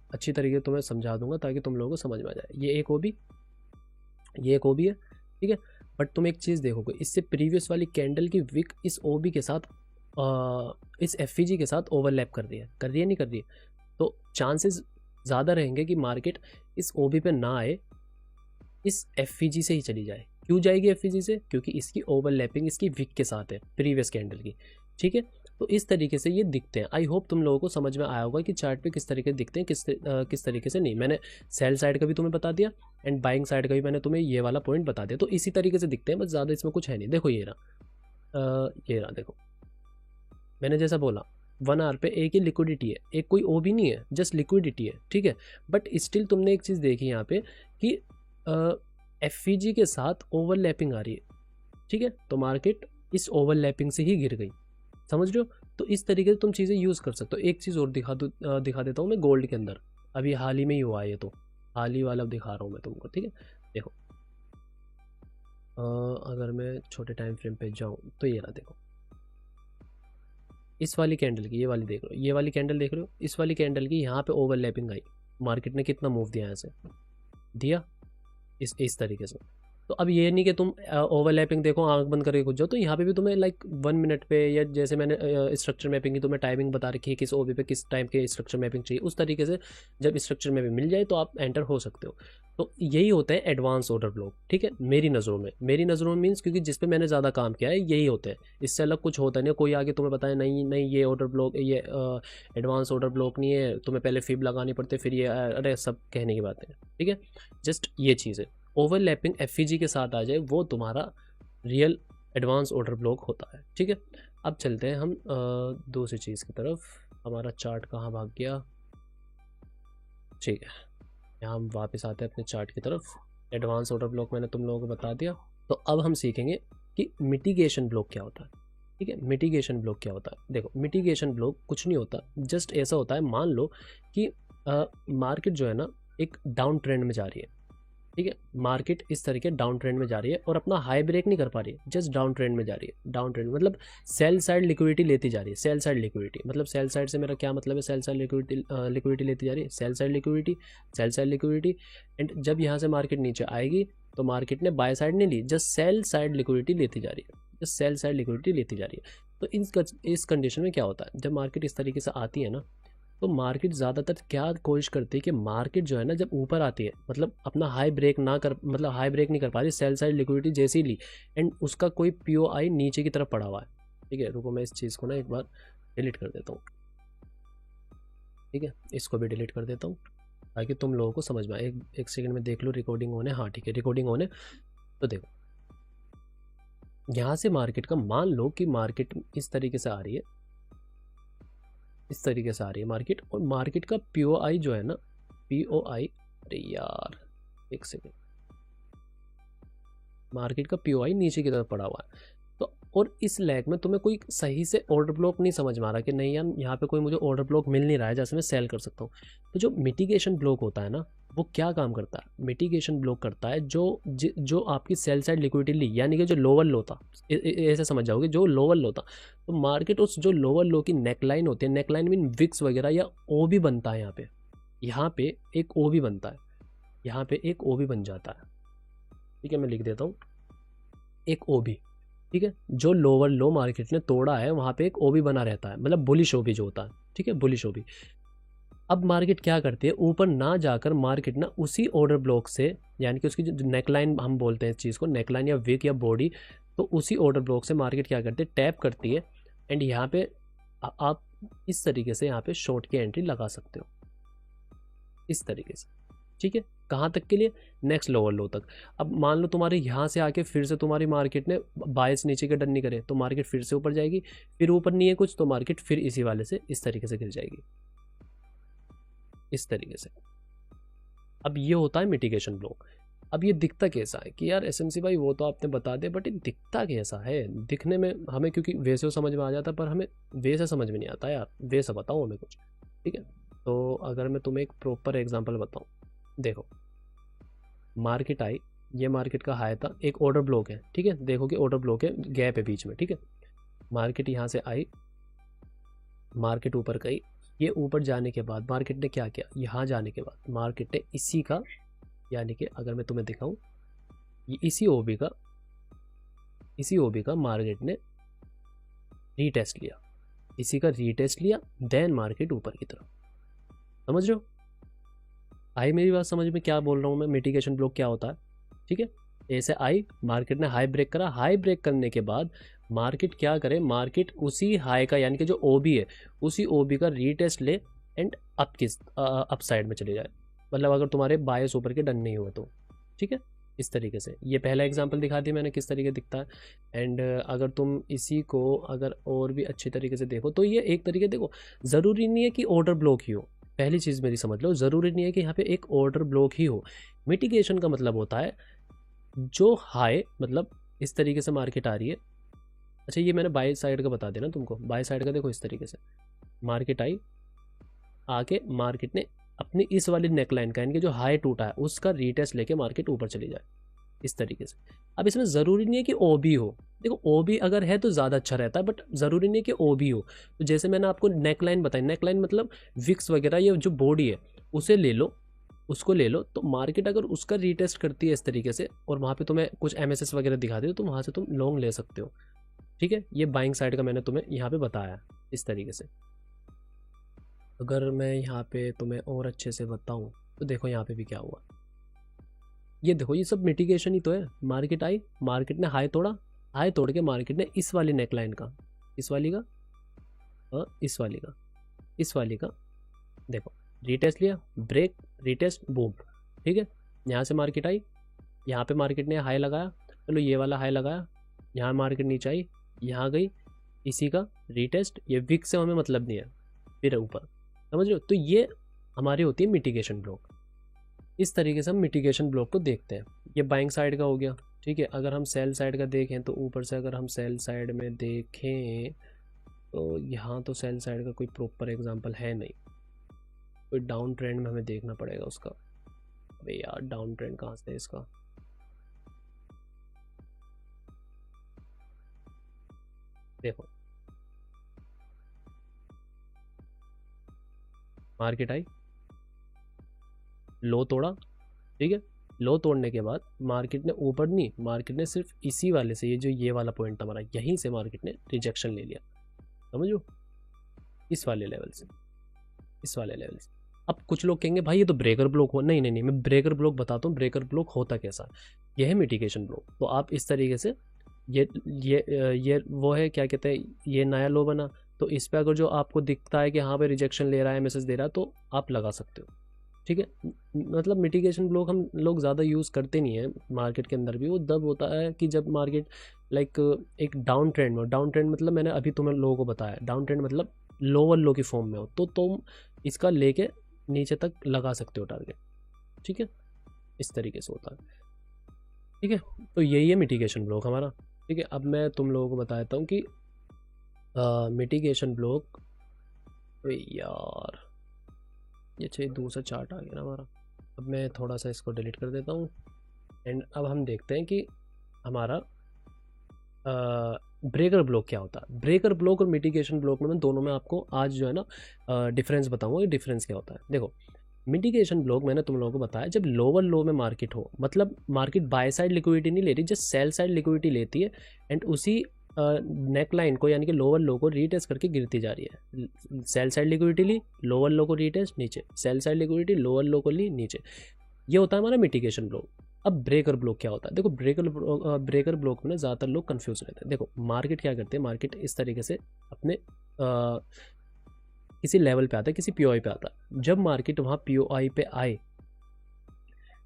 अच्छी तरीके से तुम्हें समझा दूंगा ताकि तुम लोगों को समझ में आ जाए। ये एक OB, ये एक OB है, ठीक है। बट तुम एक चीज़ देखोगे, इससे प्रीवियस वाली कैंडल की विक इस OB के साथ इस FVG के साथ ओवरलैप कर रही है, कर रही है, नहीं कर रही है। तो चांसेस ज़्यादा रहेंगे कि मार्केट इस OB पे ना आए, इस FVG से ही चली जाए, क्यों जाएगी एफईजी से? क्योंकि इसकी ओवरलैपिंग इसकी विक के साथ है प्रीवियस कैंडल की, ठीक है। तो इस तरीके से ये दिखते हैं। आई होप तुम लोगों को समझ में आया होगा कि चार्ट पे किस तरीके से दिखते हैं, किस तरीके से नहीं। मैंने सेल साइड का भी तुम्हें बता दिया एंड बाइंग साइड का भी मैंने तुम्हें ये वाला पॉइंट बता दिया। तो इसी तरीके से दिखते हैं, बस ज़्यादा इसमें कुछ है नहीं। देखो ये रहा देखो, मैंने जैसा बोला 1 आवर पे एक ही लिक्विडिटी है, एक कोई ओ भी नहीं है, जस्ट लिक्विडिटी है, ठीक है। बट स्टिल तुमने एक चीज़ देखी यहाँ पे कि एफईजी के साथ ओवरलैपिंग आ रही है, ठीक है। तो मार्केट इस ओवरलैपिंग से ही गिर गई, समझ रहे हो। तो इस तरीके से तुम चीज़ें यूज़ कर सकते हो। एक चीज़ और दिखा देता हूँ मैं गोल्ड के अंदर। अभी हाल ही में ही हुआ है ये, तो हाल ही वाला दिखा रहा हूँ मैं तुमको, ठीक है। देखो अगर मैं छोटे टाइम फ्रेम पे जाऊँ तो ये रहा देखो, इस वाली कैंडल की, ये वाली देख लो, ये वाली कैंडल देख रहे हो, इस वाली कैंडल की यहाँ पे ओवरलैपिंग आई, मार्केट ने कितना मूव दिया यहाँ से, दिया इस तरीके से। तो अब ये नहीं कि तुम ओवरलैपिंग देखो आंख बंद करके कुछ जाओ, तो यहाँ पे भी तुम्हें लाइक 1 मिनट पे, या जैसे मैंने स्ट्रक्चर मैपिंग की तुम्हें टाइमिंग बता रखी है किस ओबी पे किस टाइम के स्ट्रक्चर मैपिंग चाहिए, उस तरीके से जब स्ट्रक्चर मैपिंग मिल जाए तो आप एंटर हो सकते हो। तो यही होता है एडवांस ऑर्डर ब्लॉक, ठीक है। मेरी नज़रों में मीन्स, क्योंकि जिस पे मैंने ज़्यादा काम किया है यही होते हैं, इससे अलग कुछ होता नहीं। कोई आगे तुम्हें बताए नहीं नहीं ये ऑर्डर ब्लॉक, ये एडवांस ऑर्डर ब्लॉक नहीं है, तुम्हें पहले फिब लगानी पड़ती है, फिर ये अरे सब कहने की बात है, ठीक है। जस्ट ये चीज़ है, ओवरलैपिंग एफईजी के साथ आ जाए वो तुम्हारा रियल एडवांस ऑर्डर ब्लॉक होता है, ठीक है। अब चलते हैं हम दूसरी चीज़ की तरफ। हमारा चार्ट कहाँ भाग गया, ठीक है, यहाँ हम वापस आते हैं अपने चार्ट की तरफ। एडवांस ऑर्डर ब्लॉक मैंने तुम लोगों को बता दिया। तो अब हम सीखेंगे कि मिटिगेशन ब्लॉक क्या होता है, ठीक है। मिटिगेशन ब्लॉक क्या होता है? देखो मिटिगेशन ब्लॉक कुछ नहीं होता, जस्ट ऐसा होता है, मान लो कि मार्केट जो है ना एक डाउन ट्रेंड में जा रही है, ठीक है। मार्केट इस तरीके डाउन ट्रेंड में जा रही है और अपना हाई ब्रेक नहीं कर पा रही है, जस्ट डाउन ट्रेंड में जा रही है। डाउन ट्रेंड मतलब सेल साइड लिक्विडिटी लेती जा रही है। सेल साइड लिक्विडिटी मतलब, सेल साइड से मेरा क्या मतलब है, सेल साइड लिक्विडिटी लेती जा रही है, सेल साइड लिक्विडिटी। एंड जब यहाँ से मार्केट नीचे आएगी तो मार्केट ने बाय साइड नहीं ली, जस्ट सेल साइड लिक्विडिटी लेती जा रही है, जस्ट सेल साइड लिक्विडिटी लेती जा रही है। तो इस कंडीशन में क्या होता है, जब मार्केट इस तरीके से आती है ना, तो मार्केट ज़्यादातर क्या कोशिश करती है कि मार्केट जो है ना जब ऊपर आती है, मतलब अपना हाई ब्रेक नहीं कर पा रही, सेल साइड लिक्विडिटी जैसे ही ली एंड उसका कोई पीओआई नीचे की तरफ पड़ा हुआ है, ठीक है। रुको मैं इस चीज़ को ना एक बार डिलीट कर देता हूँ, ठीक है, इसको भी डिलीट कर देता हूँ ताकि तुम लोगों को समझ में आए। एक सेकंड में देख लो रिकॉर्डिंग होने, हाँ ठीक है रिकॉर्डिंग होने। तो देखो यहाँ से मार्केट का, मान लो कि मार्केट इस तरीके से आ रही है, इस तरीके से आ रही है मार्केट, और मार्केट का पीओआई जो है ना, पीओआई, अरे यार एक सेकेंड, मार्केट का पीओआई नीचे की तरफ पड़ा हुआ है। तो और इस लैग में तुम्हें कोई सही से ऑर्डर ब्लॉक नहीं समझ में आ रहा कि नहीं यार यहाँ पे कोई मुझे ऑर्डर ब्लॉक मिल नहीं रहा है जैसे मैं सेल कर सकता हूँ। तो जो मिटिगेशन ब्लॉक होता है ना, वो क्या काम करता है, मिटिगेशन ब्लॉक करता है जो आपकी सेल साइड लिक्विडिटी ली, यानी कि जो लोअर लो था, ऐसे समझ जाओगे, जो लोअर लो था, तो मार्केट उस जो लोअर लो की नेकलाइन होती है, नेकलाइन मीन विक्स वगैरह या ओ भी बनता है, यहाँ पे एक ओ भी बनता है, यहाँ पे एक ओ भी बन जाता है, ठीक है। मैं लिख देता हूँ एक ओ भी, ठीक है। जो लोअर लो मार्केट ने तोड़ा है वहाँ पे एक ओ भी बना रहता है, मतलब बुलिश ओ भी जो होता है, ठीक है, बुलिश ओ भी। अब मार्केट क्या करती है, ऊपर ना जाकर मार्केट ना उसी ऑर्डर ब्लॉक से, यानी कि उसकी जो नेकलाइन हम बोलते हैं इस चीज़ को, नेकलाइन या विक या बॉडी, तो उसी ऑर्डर ब्लॉक से मार्केट क्या करती है, टैप करती है एंड यहाँ पे आप इस तरीके से यहाँ पे शॉर्ट की एंट्री लगा सकते हो, इस तरीके से, ठीक है। कहाँ तक के लिए, नेक्स्ट लोअर लो तक। अब मान लो तुम्हारे यहाँ से आके फिर से तुम्हारी मार्केट ने बायस नीचे के डन नहीं करे, तो मार्केट फिर से ऊपर जाएगी, फिर ऊपर नहीं है कुछ तो मार्केट फिर इसी वाले से इस तरीके से गिर जाएगी, इस तरीके से। अब ये होता है मिटिगेशन ब्लॉक। अब ये दिखता कैसा है कि यार एसएमसी भाई वो तो आपने बता दिया, बट ये दिखता कैसा है, दिखने में हमें क्योंकि वैसे समझ में आ जाता पर हमें वैसे समझ में नहीं आता यार, वैसा बताओ हमें कुछ, ठीक है। तो अगर मैं तुम्हें एक प्रॉपर एग्जांपल बताऊं, देखो मार्केट आई, ये मार्केट का हाई था, एक ऑर्डर ब्लॉक है, ठीक है, देखो कि ऑर्डर ब्लॉक है, गैप है बीच में, ठीक है। मार्केट यहाँ से आई, मार्केट ऊपर गई, ये ऊपर जाने के बाद मार्केट ने क्या किया, यहाँ जाने के बाद मार्केट ने इसी का, यानी कि अगर मैं तुम्हें दिखाऊं, ये इसी ओबी का मार्केट ने रीटेस्ट लिया, इसी का रीटेस्ट लिया, देन मार्केट ऊपर की तरफ, समझ रहे हो, आई मेरी बात समझ में, क्या बोल रहा हूँ मैं, मिटिगेशन ब्लॉक क्या होता है, ठीक है। ए से आई, मार्केट ने हाई ब्रेक करा, हाई ब्रेक करने के बाद मार्केट क्या करे, मार्केट उसी हाई का यानी कि जो ओबी है उसी ओबी का रीटेस्ट ले एंड अप साइड में चले जाए, मतलब अगर तुम्हारे बायस ऊपर के डन नहीं हुए तो, ठीक है। इस तरीके से ये पहला एग्जांपल दिखा दिया मैंने किस तरीके दिखता है। एंड अगर तुम इसी को अगर और भी अच्छी तरीके से देखो तो ये एक तरीके, देखो ज़रूरी नहीं है कि ऑर्डर ब्लॉक ही हो, पहली चीज़ मेरी समझ लो, ज़रूरी नहीं है कि यहाँ पे एक ऑर्डर ब्लॉक ही हो। मिटिगेशन का मतलब होता है जो हाई, मतलब इस तरीके से मार्केट आ रही है। अच्छा ये मैंने बाय साइड का बता देना तुमको, बाय साइड का देखो इस तरीके से मार्केट आई, आके मार्केट ने अपनी इस वाली नेकलाइन का यानी कि जो हाई टूटा है उसका रीटेस्ट लेके मार्केट ऊपर चली जाए, इस तरीके से। अब इसमें ज़रूरी नहीं है कि ओ बी हो, देखो ओ बी अगर है तो ज़्यादा अच्छा रहता है, बट ज़रूरी नहीं है कि ओ बी हो। तो जैसे मैंने आपको नेकलाइन बताई, नेकलाइन मतलब विक्स वगैरह, ये जो बॉडी है उसे ले लो, उसको ले लो, तो मार्केट अगर उसका रीटेस्ट करती है इस तरीके से और वहाँ पे तुम्हें कुछ एमएसएस वगैरह दिखा दे तो वहाँ से तुम लॉन्ग ले सकते हो, ठीक है। ये बाइंग साइड का मैंने तुम्हें यहाँ पे बताया इस तरीके से। अगर मैं यहाँ पे तुम्हें और अच्छे से बताऊँ तो देखो यहाँ पे भी क्या हुआ, ये देखो ये सब मिटिगेशन ही तो है। मार्केट आई, मार्केट ने हाई तोड़ा, हाई तोड़ के मार्केट ने इस वाली नेकलाइन का, इस वाली का और इस वाली का, इस वाली का देखो रीटेस्ट लिया, ब्रेक, रीटेस्ट, बूम, ठीक है। यहाँ से मार्केट आई, यहाँ पे मार्केट ने हाई लगाया, चलो ये वाला हाई लगाया, यहाँ मार्केट नीचे आई, यहाँ गई, इसी का रीटेस्ट, ये विक से हमें मतलब नहीं है, फिर ऊपर, समझ रहे हो। तो ये हमारी होती है मिटिगेशन ब्लॉक। इस तरीके से हम मिटिगेशन ब्लॉक को देखते हैं। ये बाइंग साइड का हो गया, ठीक है। अगर हम सेल साइड का देखें तो ऊपर से अगर हम सेल साइड में देखें तो यहाँ तो सेल साइड का कोई प्रॉपर एग्जांपल है नहीं, कोई डाउन ट्रेंड में हमें देखना पड़ेगा उसका। अबे यार डाउन ट्रेंड कहाँ से है इसका, देखो मार्केट आई, लो तोड़ा, ठीक है। लो तोड़ने के बाद मार्केट ने ऊपर नहीं, मार्केट ने सिर्फ इसी वाले से, ये जो ये वाला पॉइंट था हमारा, यहीं से मार्केट ने रिजेक्शन ले लिया, समझो, इस वाले लेवल से, इस वाले लेवल से। अब कुछ लोग कहेंगे भाई ये तो ब्रेकर ब्लॉक हो, नहीं नहीं नहीं, मैं ब्रेकर ब्लॉक बताता हूँ, ब्रेकर ब्लॉक होता कैसा, यह है मिटिगेशन ब्लॉक। तो आप इस तरीके से ये वो है क्या कहते हैं, ये नया लो बना, तो इस पे अगर जो आपको दिखता है कि हाँ भाई रिजेक्शन ले रहा है, मैसेज दे रहा है, तो आप लगा सकते हो, ठीक है। मतलब मिटिगेशन ब्लॉक हम लोग ज़्यादा यूज़ करते नहीं हैं मार्केट के अंदर भी, वो तब होता है कि जब मार्केट लाइक एक डाउन ट्रेंड में, डाउन ट्रेंड मतलब मैंने अभी तुम्हें लोगों को बताया, डाउन ट्रेंड मतलब लोअर लो की फॉर्म में हो, तो तुम इसका लेके नीचे तक लगा सकते हो टारगेट, ठीक है। इस तरीके से होता है, ठीक है। तो यही है मिटिगेशन ब्लॉक हमारा, ठीक है। अब मैं तुम लोगों को बताता हूँ कि मिटिगेशन ब्लॉक, यार ये चाहिए दूसरा चार्ट आ गया ना हमारा। अब मैं थोड़ा सा इसको डिलीट कर देता हूँ एंड अब हम देखते हैं कि हमारा ब्रेकर ब्लॉक क्या होता है। ब्रेकर ब्लॉक और मिटिगेशन ब्लॉक में मैं दोनों में आपको आज जो है ना डिफरेंस बताऊंगा कि डिफरेंस क्या होता है। देखो मिटिगेशन ब्लॉक मैंने तुम लोगों को बताया जब लोअर लो में मार्केट हो, मतलब मार्केट बाय साइड लिक्विडिटी नहीं ले रही, जस्ट सेल साइड लिक्विडिटी लेती है एंड उसी नेक लाइन को यानी कि लोअर लो को रीटेस्ट करके गिरती जा रही है। सेल साइड लिक्विडिटी ली, लोअर लो को रीटेस्ट नीचे, सेल साइड लिक्विडिटी लोअर लो को ली नीचे, ये होता है हमारा मिटिगेशन ब्लॉक। अब ब्रेकर ब्लॉक क्या होता है, देखो ब्रेकर ब्लॉक में ज़्यादातर लोग कंफ्यूज रहते हैं। देखो मार्केट क्या करते हैं, मार्केट इस तरीके से अपने किसी लेवल पे आता है, किसी पीओआई पे आता है। जब मार्केट वहाँ पीओआई पे आए,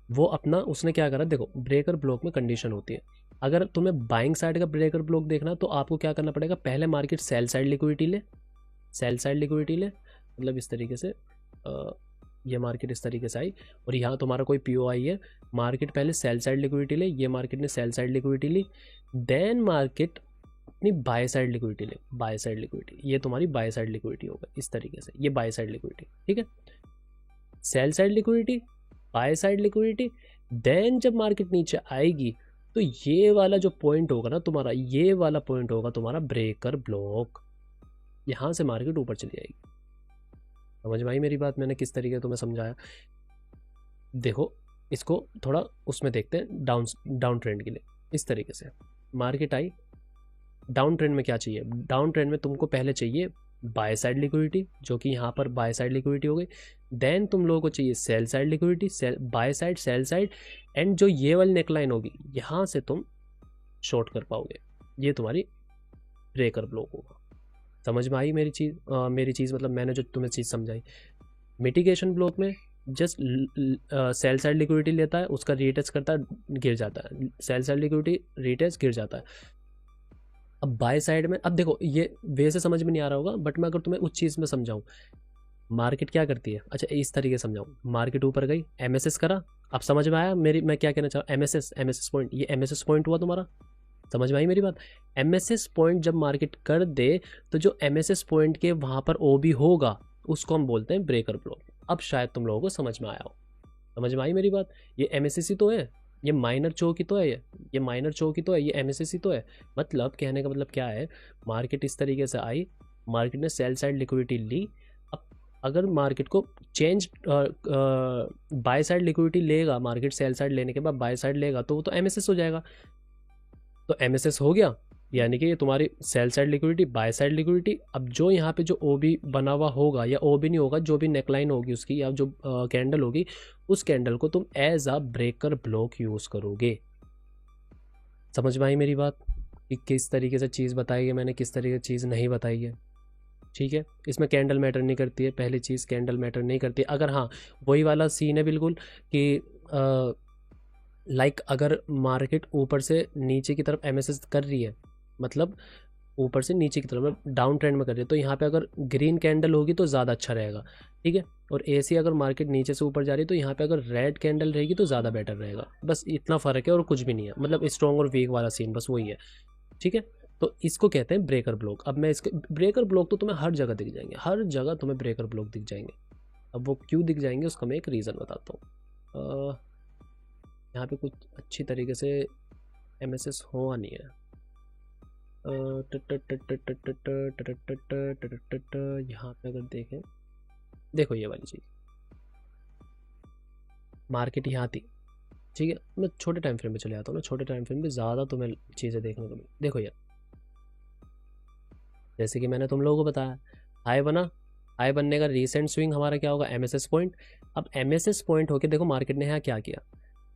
वो अपना उसने क्या करा, देखो ब्रेकर ब्लॉक में कंडीशन होती है, अगर तुम्हें बाइंग साइड का ब्रेकर ब्लॉक देखना तो आपको क्या करना पड़ेगा, पहले मार्केट सेल साइड लिक्विडिटी ले, सेल साइड लिक्विडिटी ले, मतलब इस तरीके से ये मार्केट इस तरीके से आई और यहाँ तुम्हारा कोई पीओआई है, मार्केट पहले सेल साइड लिक्विडिटी ले, ये मार्केट ने सेल साइड लिक्विडिटी ली, देन मार्केट अपनी बाय साइड लिक्विडिटी ले, बाय साइड लिक्विडिटी, ये तुम्हारी बाय साइड लिक्विडिटी होगा इस तरीके से, ये बाय साइड लिक्विडिटी, ठीक है। Sell side liquidity, buy side liquidity, then जब मार्केट नीचे आएगी तो ये वाला जो पॉइंट होगा ना तुम्हारा, ये वाला पॉइंट होगा तुम्हारा ब्रेकर ब्लॉक, यहाँ से मार्केट ऊपर चली जाएगी। समझ में आई मेरी बात, मैंने किस तरीके तुम्हें समझाया। देखो इसको थोड़ा उसमें देखते हैं डाउन ट्रेंड के लिए। इस तरीके से मार्केट आई, डाउन ट्रेंड में क्या चाहिए, डाउन ट्रेंड में तुमको पहले चाहिए बाय साइड लिक्विडिटी, जो कि यहाँ पर बाय साइड लिक्विडिटी हो गई, देन तुम लोगों को चाहिए sell side liquidity, sell buy side, sell side, and जो ये वाली नेकलाइन होगी यहाँ से तुम शॉर्ट कर पाओगे, ये तुम्हारी ब्रेकर ब्लॉक होगा। समझ में आई मेरी चीज़ मतलब मैंने जो तुम्हें चीज़ समझाई। मिटिगेशन ब्लॉक में जस्ट सेल साइड लिक्विडिटी लेता है, उसका रीटेस्ट करता है, गिर जाता है, सेल साइड लिक्विडिटी रीटेस्ट गिर जाता है। अब बाय साइड में, अब देखो ये वैसे समझ में नहीं आ रहा होगा, बट मैं अगर तुम्हें उस चीज़ में समझाऊँ, मार्केट क्या करती है, अच्छा इस तरीके से समझाऊँ, मार्केट ऊपर गई, एमएसएस करा, अब समझ में आया मैं क्या कहना चाहूँ, एमएसएस पॉइंट, ये एमएसएस पॉइंट हुआ तुम्हारा, समझ में आई मेरी बात। एमएसएस पॉइंट जब मार्केट कर दे तो जो एमएसएस पॉइंट के वहाँ पर ओबी होगा उसको हम बोलते हैं ब्रेकर ब्लॉक। अब शायद तुम लोगों को समझ में आया हो, समझ में आई मेरी बात। ये एमएसएस तो है, ये माइनर चौकी तो है, ये माइनर चौकी तो है, ये एमएसएस तो है। मतलब कहने का मतलब क्या है, मार्केट इस तरीके से आई, मार्केट ने सेल साइड लिक्विडिटी ली। अब अगर मार्केट को चेंज बाय साइड लिक्विडिटी लेगा, मार्केट सेल साइड लेने के बाद बाय साइड लेगा तो वो तो एमएसएस हो जाएगा। तो एमएसएस हो गया, यानी कि ये तुम्हारी cell side liquidity, buy side liquidity. अब जो यहाँ पे जो ओबी बना हुआ होगा या ओबी नहीं होगा, जो भी नेकलाइन होगी उसकी या जो कैंडल होगी, उस कैंडल को तुम as a breaker block use करोगे। समझ में आई मेरी बात कि किस तरीके से चीज़ बताई है मैंने, किस तरीके से चीज़ नहीं बताई है। ठीक है, इसमें कैंडल मैटर नहीं करती है, पहली चीज़ कैंडल मैटर नहीं करती। अगर हाँ वही वाला सीन है बिल्कुल कि लाइक अगर मार्केट ऊपर से नीचे की तरफ एमएसएस कर रही है, मतलब ऊपर से नीचे की तरफ मतलब डाउन ट्रेंड में कर रही है, तो यहाँ पे अगर ग्रीन कैंडल होगी तो ज़्यादा अच्छा रहेगा। ठीक है, और ऐसी अगर मार्केट नीचे से ऊपर जा रही है तो यहाँ पे अगर रेड कैंडल रहेगी तो ज़्यादा बेटर रहेगा। बस इतना फ़र्क है और कुछ भी नहीं है, मतलब स्ट्रॉन्ग और वीक वाला सीन बस वही है। ठीक है, तो इसको कहते हैं ब्रेकर ब्लॉक। अब मैं इसके ब्रेकर ब्लॉक तो तुम्हें हर जगह दिख जाएंगे, हर जगह तुम्हें ब्रेकर ब्लॉक दिख जाएंगे। अब वो क्यों दिख जाएंगे उसका मैं एक रीज़न बताता हूँ। यहाँ पे कुछ अच्छी तरीके से एमएसएस हुआ नहीं है। यहाँ पे अगर देखें, देखो ये वाली चीज़, मार्केट यहाँ थी। ठीक है, मैं छोटे टाइम फ्रेम में चले आता हूँ ना, छोटे टाइम फ्रेम में ज़्यादा तुम्हें चीज़ें देखने को मिली। देखो यार, जैसे कि मैंने तुम लोगों को बताया, हाई बना, हाई बनने का रीसेंट स्विंग हमारा क्या होगा, एमएसएस पॉइंट। अब एमएसएस पॉइंट होके देखो मार्केट ने यहाँ क्या किया,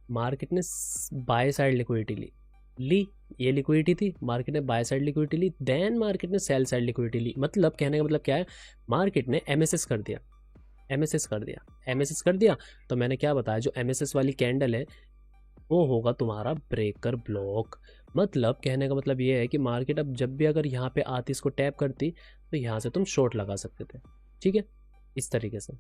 मार्केट ने बाय साइड लिक्विडिटी ली, ये लिक्विडिटी थी, मार्केट ने बाय साइड लिक्विडिटी ली, देन मार्केट ने सेल साइड लिक्विडिटी ली। मतलब कहने का मतलब क्या है, मार्केट ने एमएसएस कर दिया, एमएसएस कर दिया, एमएसएस कर दिया। तो मैंने क्या बताया, जो एमएसएस वाली कैंडल है वो होगा तुम्हारा ब्रेकर ब्लॉक। मतलब कहने का मतलब ये है कि मार्केट अब जब भी अगर यहाँ पे आती, इसको टैप करती, तो यहाँ से तुम शॉर्ट लगा सकते थे। ठीक है, इस तरीके से।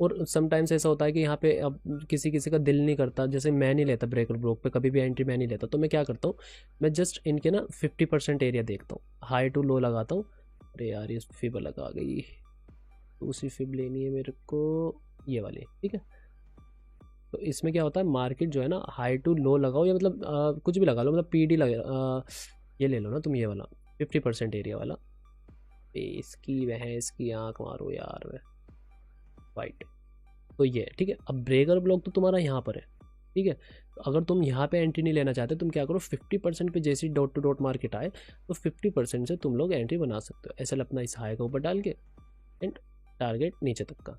और समटाइम्स ऐसा होता है कि यहाँ पे अब किसी किसी का दिल नहीं करता, जैसे मैं नहीं लेता ब्रेकर ब्लॉक पे कभी भी एंट्री, मैं नहीं लेता, तो मैं क्या करता हूँ, मैं जस्ट इनके ना 50% एरिया देखता हूँ, हाई टू लो लगाता हूँ। अरे यार ये फिब अलग आ गई, दूसरी फिब लेनी है मेरे को, ये वाली। ठीक है, तो इसमें क्या होता है, मार्केट जो है ना हाई टू लो लगाओ, या मतलब कुछ भी लगा लो, मतलब पीडी लगा, ये ले लो ना तुम, ये वाला 50% एरिया वाला। इसकी भैंस की आँख मारो यार वाइट। तो ये ठीक है। अब ब्रेकर ब्लॉक तो तुम्हारा यहाँ पर है। ठीक है, तो अगर तुम यहाँ पे एंट्री नहीं लेना चाहते, तुम क्या करो, 50% पे जैसी डॉट टू डॉट मार्केट आए तो 50% से तुम लोग एंट्री बना सकते हो, ऐसे अपना इस हाई का ऊपर डाल के एंड टारगेट नीचे तक का।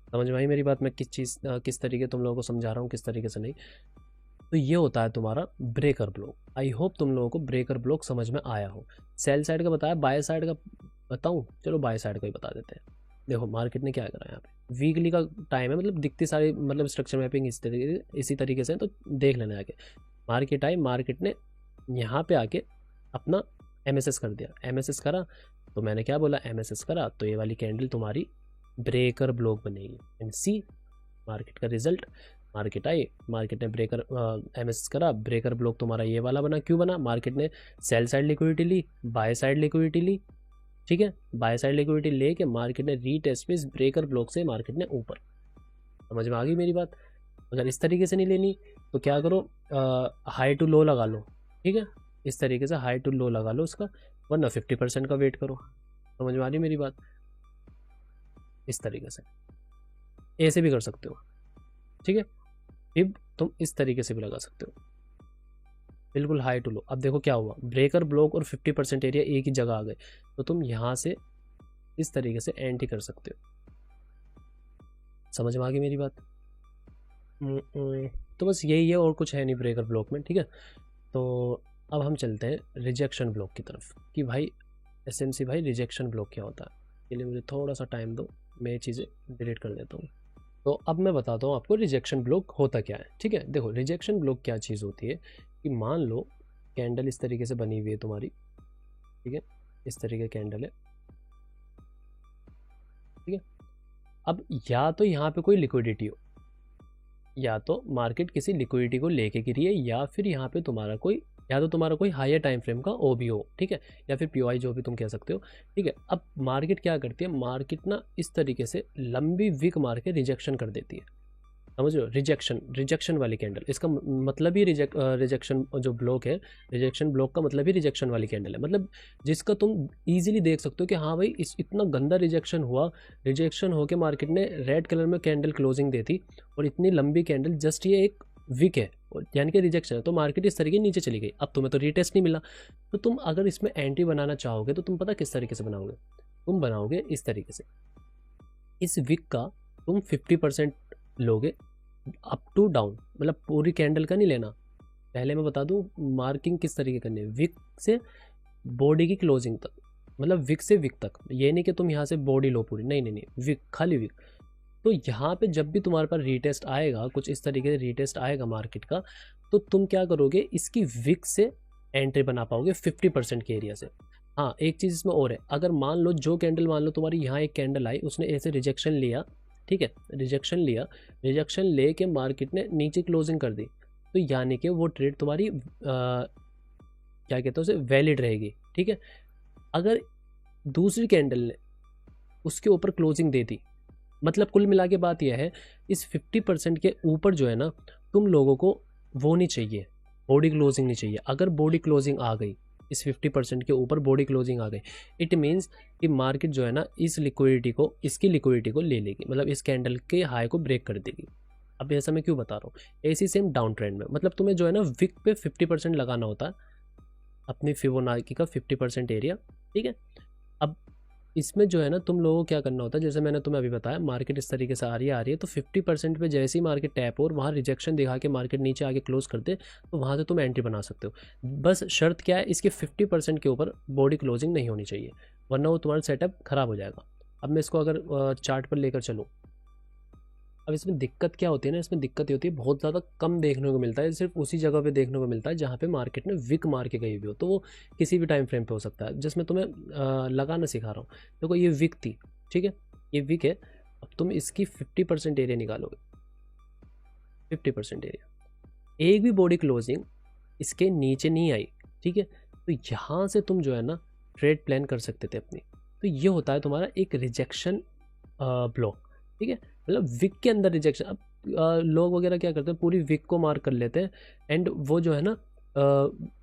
समझ में आई मेरी बात, मैं किस तरीके तुम लोगों को समझा रहा हूँ, किस तरीके से नहीं। तो ये होता है तुम्हारा ब्रेकर ब्लॉक। आई होप तुम लोगों को ब्रेकर ब्लॉक समझ में आया हो। सेल साइड का बताया, बाय साइड का बताऊँ, चलो बाय साइड का ही बता देते हैं। देखो मार्केट ने क्या करा, यहाँ पे वीकली का टाइम है, मतलब दिखती सारी मतलब स्ट्रक्चर मैपिंग इसी तरीके से, तो देख लेना आके। मार्केट आई, मार्केट ने यहाँ पे आके अपना एमएसएस कर दिया, एमएसएस करा, तो मैंने क्या बोला, एमएसएस करा तो ये वाली कैंडल तुम्हारी ब्रेकर ब्लॉक बनेगी। एंड सी मार्केट का रिजल्ट, मार्केट आई, मार्केट ने ब्रेकर एमएसएस करा, ब्रेकर ब्लॉक तुम्हारा ये वाला बना। क्यों बना, मार्केट ने सेल साइड लिक्विडिटी ली, बाय साइड लिक्विडिटी ली। ठीक है, बाय साइड लिक्विडिटी लेके मार्केट ने रीटेस्ट पे इस ब्रेकर ब्लॉक से मार्केट ने ऊपर। समझ में आ गई मेरी बात। अगर इस तरीके से नहीं लेनी तो क्या करो, हाई टू लो लगा लो। ठीक है, इस तरीके से हाई टू लो लगा लो उसका, वरना 50% का वेट करो। समझ में आ रही मेरी बात, इस तरीके से ऐसे भी कर सकते हो। ठीक है, फिर तुम इस तरीके से भी लगा सकते हो, बिल्कुल हाई टू लो। अब देखो क्या हुआ, ब्रेकर ब्लॉक और 50% एरिया एक ही जगह आ गए, तो तुम यहाँ से इस तरीके से एंट्री कर सकते हो। समझ में आ गई मेरी बात? तो बस यही है और कुछ है नहीं ब्रेकर ब्लॉक में, ठीक है। तो अब हम चलते हैं रिजेक्शन ब्लॉक की तरफ कि भाई एसएमसी भाई रिजेक्शन ब्लॉक क्या होता है। इसके लिए मुझे थोड़ा सा टाइम दो, मैं ये चीज़ें डिलीट कर देता हूँ। तो अब मैं बताता हूँ आपको रिजेक्शन ब्लॉक होता क्या है, ठीक है। देखो रिजेक्शन ब्लॉक क्या चीज़ होती है कि मान लो कैंडल इस तरीके से बनी हुई है तुम्हारी, ठीक है, इस तरीके कैंडल है, ठीक है। अब या तो यहाँ पे कोई लिक्विडिटी हो, या तो मार्केट किसी लिक्विडिटी को लेके गिरी है, या फिर यहाँ पे तुम्हारा कोई, या तो तुम्हारा कोई हायर टाइम फ्रेम का ओ भी हो, ठीक है, या फिर पीओआई जो भी तुम कह सकते हो, ठीक है। अब मार्केट क्या करती है, मार्केट ना इस तरीके से लंबी विक मार के रिजेक्शन कर देती है, समझ रहे हो, रिजेक्शन वाली कैंडल, इसका मतलब ही रिजेक्शन जो ब्लॉक है, रिजेक्शन ब्लॉक का मतलब ही रिजेक्शन वाली कैंडल है, मतलब जिसका तुम इजीली देख सकते हो कि हाँ भाई इस इतना गंदा रिजेक्शन हुआ, रिजेक्शन होके मार्केट ने रेड कलर में कैंडल क्लोजिंग दी थी और इतनी लंबी कैंडल, जस्ट ये एक विक है यानी कि रिजेक्शन है, तो मार्केट इस तरीके नीचे चली गई। अब तुम्हें तो रीटेस्ट नहीं मिला, तो तुम अगर इसमें एंट्री बनाना चाहोगे तो तुम पता किस तरीके से बनाओगे, तुम बनाओगे इस तरीके से, इस विक का तुम 50% लोगे अप टू डाउन, मतलब पूरी कैंडल का नहीं लेना। पहले मैं बता दूं मार्किंग किस तरीके करनी है, विक से बॉडी की क्लोजिंग तक, मतलब विक से विक तक, ये नहीं कि तुम यहाँ से बॉडी लो पूरी, नहीं नहीं नहीं, विक खाली विक। तो यहाँ पे जब भी तुम्हारे पास रीटेस्ट आएगा, कुछ इस तरीके से रीटेस्ट आएगा मार्केट का, तो तुम क्या करोगे, इसकी विक से एंट्री बना पाओगे 50% के एरिया से। हाँ एक चीज़ इसमें और है, अगर मान लो जो कैंडल, मान लो तुम्हारी यहाँ एक कैंडल आई, उसने ऐसे रिजेक्शन लिया, ठीक है, रिजेक्शन लिया, रिजेक्शन ले के मार्केट ने नीचे क्लोजिंग कर दी, तो यानी कि वो ट्रेड तुम्हारी क्या कहते हैं उसे, वैलिड रहेगी, ठीक है। अगर दूसरी कैंडल ने उसके ऊपर क्लोजिंग दे दी, मतलब कुल मिला के बात यह है, इस 50% के ऊपर जो है ना, तुम लोगों को वो नहीं चाहिए, बॉडी क्लोजिंग नहीं चाहिए। अगर बॉडी क्लोजिंग आ गई, इस 50% के ऊपर बॉडी क्लोजिंग आ गई, इट मीन्स कि मार्केट जो है ना इस लिक्विडिटी को, इसकी लिक्विडिटी को ले लेगी, मतलब इस कैंडल के हाई को ब्रेक कर देगी। अब ऐसा मैं क्यों बता रहा हूँ, ऐसी सेम डाउन ट्रेंड में, मतलब तुम्हें जो है ना विक पे 50% लगाना होता है, अपनी फिबोनाची का 50% एरिया, ठीक है। अब इसमें जो है ना तुम लोगों को क्या करना होता है, जैसे मैंने तुम्हें अभी बताया, मार्केट इस तरीके से आ रही है, तो 50% पे जैसे ही मार्केट टैप हो और वहाँ रिजेक्शन दिखा के मार्केट नीचे आके क्लोज कर दे, तो वहाँ से तुम एंट्री बना सकते हो। बस शर्त क्या है, इसके 50% के ऊपर बॉडी क्लोजिंग नहीं होनी चाहिए, वरना वो तुम्हारा सेटअप खराब हो जाएगा। अब मैं इसको अगर चार्ट पर लेकर चलूँ, अब इसमें दिक्कत क्या होती है ना, इसमें दिक्कत ये होती है बहुत ज़्यादा कम देखने को मिलता है, सिर्फ उसी जगह पे देखने को मिलता है जहाँ पे मार्केट ने विक मार के गई भी हो, तो वो किसी भी टाइम फ्रेम पे हो सकता है, जिसमें तुम्हें लगाना सिखा रहा हूँ। देखो ये विक थी, ठीक है, ये विक है, अब तुम इसकी 50% एरिया निकालोगे, 50% एरिया, एक भी बॉडी क्लोजिंग इसके नीचे नहीं आई, ठीक है, तो यहाँ से तुम जो है ना ट्रेड प्लान कर सकते थे अपनी। तो ये होता है तुम्हारा एक रिजेक्शन ब्लॉक, ठीक है, मतलब विक के अंदर रिजेक्शन। अब लोग वगैरह क्या करते हैं, पूरी विक को मार्क कर लेते हैं, एंड वो जो है ना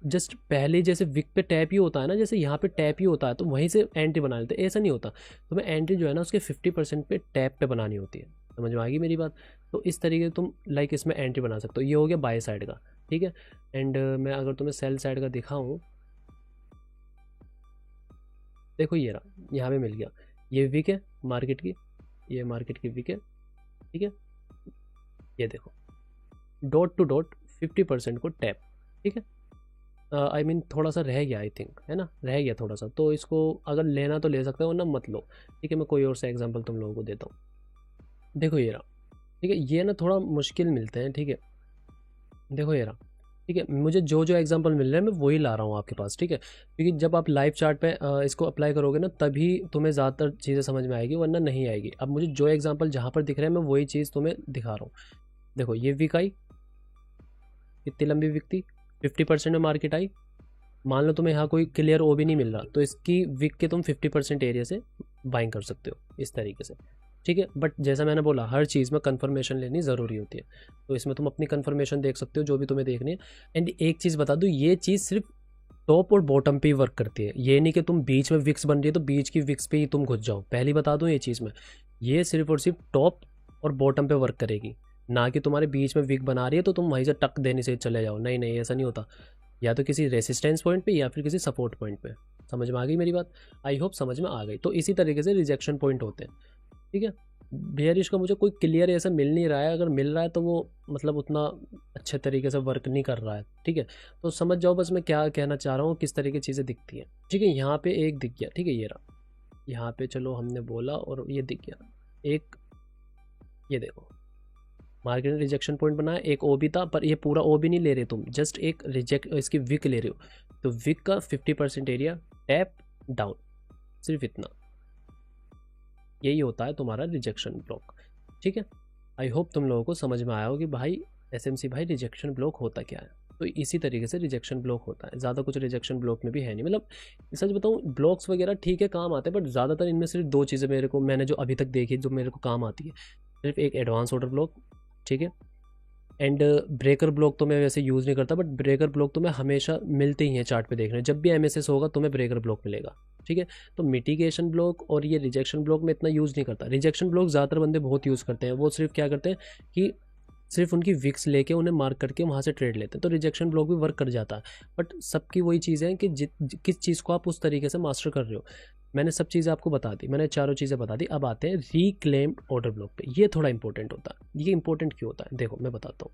जस्ट पहले जैसे विक पे टैप ही होता है ना, जैसे यहाँ पे टैप ही होता है तो वहीं से एंट्री बना लेते हैं, ऐसा नहीं होता। तुम्हें एंट्री जो है ना उसके 50% पे टैप पे बनानी होती है, समझ में आएगी मेरी बात। तो इस तरीके से तुम लाइक इसमें एंट्री बना सकते हो। ये हो गया बाय साइड का, ठीक है। एंड मैं अगर तुम्हें सेल साइड का दिखाऊँ, देखो ये रहा, यहाँ पे मिल गया, ये विक है मार्केट की, ये मार्केट की विक है, ठीक है। ये देखो डॉट टू डॉट 50% को टैप, ठीक है। आई मीन थोड़ा सा रह गया, आई थिंक है ना, रह गया थोड़ा सा, तो इसको अगर लेना तो ले सकते हो, वरना मत लो, ठीक है। मैं कोई और सा एग्जांपल तुम लोगों को देता हूँ। देखो ये रहा, ठीक है, ये ना थोड़ा मुश्किल मिलते हैं, ठीक है। देखो ये रहा, ठीक है, मुझे जो जो एग्जांपल मिल रहे हैं मैं वही ला रहा हूँ आपके पास, ठीक है, क्योंकि जब आप लाइव चार्ट पे इसको अप्लाई करोगे ना तभी तुम्हें ज़्यादातर चीज़ें समझ में आएगी, वरना नहीं आएगी। अब मुझे जो एग्जांपल जहाँ पर दिख रहे हैं मैं वही चीज़ तुम्हें दिखा रहा हूँ। देखो ये वीक आई, कितनी लंबी वीक थी, 50% में मार्केट आई, मान लो तुम्हें यहाँ कोई क्लियर ओ भी नहीं मिल रहा, तो इसकी वीक के तुम 50% एरिया से बाइंग कर सकते हो इस तरीके से, ठीक है। बट जैसा मैंने बोला हर चीज़ में कन्फर्मेशन लेनी ज़रूरी होती है, तो इसमें तुम अपनी कन्फर्मेशन देख सकते हो जो भी तुम्हें देखनी है। एंड एक चीज़ बता दूँ, ये चीज़ सिर्फ टॉप और बॉटम पे ही वर्क करती है, ये नहीं कि तुम बीच में विक्स बन रही है तो बीच की विक्स पे ही तुम घुस जाओ, पहली बता दूँ ये चीज़ में, ये सिर्फ और सिर्फ टॉप और बॉटम पे वर्क करेगी, ना कि तुम्हारे बीच में विक बना रही है तो तुम वहीं से टक देने से चले जाओ, नहीं नहीं ऐसा नहीं होता, या तो किसी रेसिस्टेंस पॉइंट पे या फिर किसी सपोर्ट पॉइंट पे। समझ में आ गई मेरी बात? आई होप समझ में आ गई। तो इसी तरीके से रिजेक्शन पॉइंट होते हैं, ठीक है। बेयरिश का मुझे कोई क्लियर ऐसा मिल नहीं रहा है, अगर मिल रहा है तो वो मतलब उतना अच्छे तरीके से वर्क नहीं कर रहा है, ठीक है। तो समझ जाओ बस मैं क्या कहना चाह रहा हूँ, किस तरीके की चीज़ें दिखती हैं, ठीक है। यहाँ पे एक दिख गया, ठीक है, ये रहा, यहाँ पे चलो हमने बोला और ये दिख गया एक, ये देखो मार्केट ने रिजेक्शन पॉइंट बनाया, एक ओ भी था, पर ये पूरा ओ भी नहीं ले रहे तुम, जस्ट एक रिजेक्ट इसकी विक ले रहे हो, तो विक का 50% एरिया टैप डाउन, सिर्फ इतना, यही होता है तुम्हारा रिजेक्शन ब्लॉक, ठीक है। आई होप तुम लोगों को समझ में आया हो कि भाई एसएमसी भाई रिजेक्शन ब्लॉक होता क्या है। तो इसी तरीके से रिजेक्शन ब्लॉक होता है, ज़्यादा कुछ रिजेक्शन ब्लॉक में भी है नहीं, मतलब सच बताऊँ ब्लॉक्स वगैरह ठीक है काम आते हैं, बट ज़्यादातर इनमें सिर्फ दो चीज़ें मेरे को, मैंने जो अभी तक देखी जो मेरे को काम आती है, सिर्फ एक एडवांस ऑर्डर ब्लॉक, ठीक है, एंड ब्रेकर ब्लॉक तो मैं वैसे यूज़ नहीं करता, बट ब्रेकर ब्लॉक तो मैं हमेशा मिलते ही हैं चार्ट पे देखने, जब भी एमएसएस होगा तुम्हें ब्रेकर ब्लॉक मिलेगा, ठीक है। तो मिटिगेशन ब्लॉक और ये रिजेक्शन ब्लॉक में इतना यूज़ नहीं करता। रिजेक्शन ब्लॉक ज़्यादातर बंदे बहुत यूज़ करते हैं, वो सिर्फ क्या करते हैं कि सिर्फ उनकी विक्स लेके उन्हें मार्क करके वहाँ से ट्रेड लेते हैं, तो रिजेक्शन ब्लॉक भी वर्क कर जाता है। बट सबकी वही चीज़ है कि किस चीज़ को आप उस तरीके से मास्टर कर रहे हो। मैंने सब चीज़ें आपको बता दी, मैंने चारों चीज़ें बता दी। अब आते हैं रिक्लेम्ड ऑर्डर ब्लॉक पे, ये थोड़ा इंपॉर्टेंट होता है। ये इंपॉर्टेंट क्यों होता है देखो मैं बताता हूँ,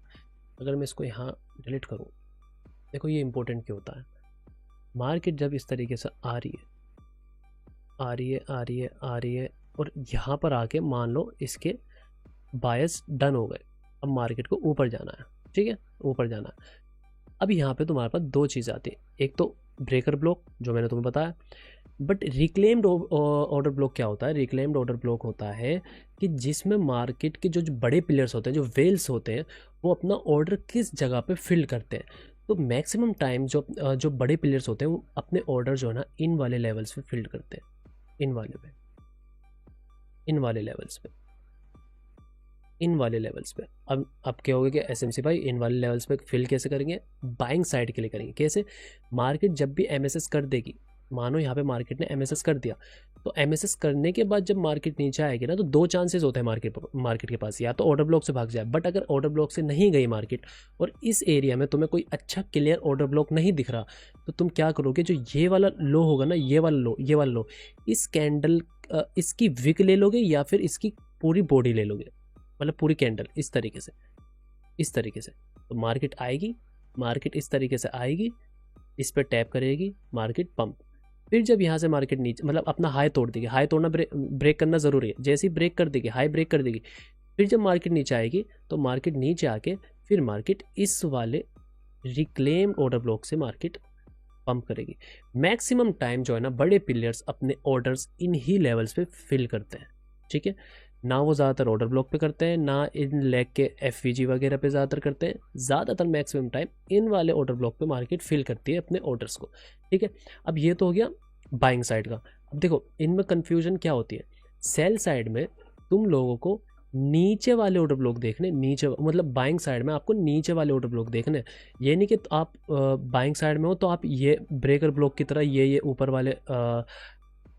अगर मैं इसको यहाँ डिलीट करूँ, देखो ये इंपॉर्टेंट क्यों होता है। मार्केट जब इस तरीके से आ रही है आ रही है आ रही है आ रही है और यहाँ पर आके मान लो इसके बायस डन हो गए, अब मार्केट को ऊपर जाना है, ठीक है, ऊपर जाना है। अब यहाँ पे तुम्हारे पास दो चीज़ें आती हैं, एक तो ब्रेकर ब्लॉक जो मैंने तुम्हें बताया, बट रिक्लेम्ड ऑर्डर ब्लॉक क्या होता है। रिक्लेम्ड ऑर्डर ब्लॉक होता है कि जिसमें मार्केट के जो बड़े प्लेयर्स होते हैं, जो वेल्स होते हैं, वो अपना ऑर्डर किस जगह पे फिल करते हैं। तो मैक्सिमम टाइम जो बड़े प्लेयर्स होते हैं वो अपने ऑर्डर जो है ना इन वाले लेवल्स पे फिल करते हैं, इन वाले लेवल्स पे, इन वाले लेवल्स पे। अब क्या होगा कि एसएमसी भाई इन वाले लेवल्स पे फिल कैसे करेंगे, बाइंग साइड के लिए करेंगे। कैसे, मार्केट जब भी एमएसएस कर देगी, मानो यहाँ पे मार्केट ने एमएसएस कर दिया, तो एमएसएस करने के बाद जब मार्केट नीचे आएगी ना, तो दो चांसेस होते हैं मार्केट के पास, या तो ऑर्डर ब्लॉक से भाग जाए। बट अगर ऑर्डर ब्लॉक से नहीं गई मार्केट और इस एरिया में तुम्हें कोई अच्छा क्लियर ऑर्डर ब्लॉक नहीं दिख रहा, तो तुम क्या करोगे, जो ये वाला लो होगा ना, ये वाला लो, इस कैंडल इसकी विक ले लोगे या फिर इसकी पूरी बॉडी ले लोगे, मतलब पूरी कैंडल इस तरीके से। तो मार्केट आएगी, मार्केट इस तरीके से आएगी, इस पर टैप करेगी, मार्केट पंप। फिर जब यहाँ से मार्केट नीचे मतलब अपना हाई तोड़ देगी, हाई तोड़ना ब्रेक करना ज़रूरी है, जैसे ही ब्रेक कर देगी, हाई ब्रेक कर देगी, फिर जब मार्केट नीचे आएगी तो मार्केट नीचे आके फिर मार्केट इस वाले रिक्लेम्ड ऑर्डर ब्लॉक से मार्केट पंप करेगी। मैक्सिमम टाइम जो है ना बड़े प्लेयर्स अपने ऑर्डर्स इन ही लेवल्स पे फिल करते हैं, ठीक है। ना वो ज़्यादातर ऑर्डर ब्लॉक पे करते हैं, ना इन लेग के एफवीजी वगैरह पे ज़्यादातर करते हैं। ज़्यादातर मैक्सिमम टाइम इन वाले ऑर्डर ब्लॉक पे मार्केट फिल करती है अपने ऑर्डर्स को, ठीक है। अब ये तो हो गया बाइंग साइड का। अब देखो इनमें कन्फ्यूजन क्या होती है, सेल साइड में तुम लोगों को नीचे वाले ऑर्डर ब्लॉक देखने, नीचे मतलब बाइंग साइड में आपको नीचे वाले ऑर्डर ब्लॉक देखने। ये नहीं कि आप बाइंग साइड में हो तो आप ये ब्रेकर ब्लॉक की तरह ये ऊपर वाले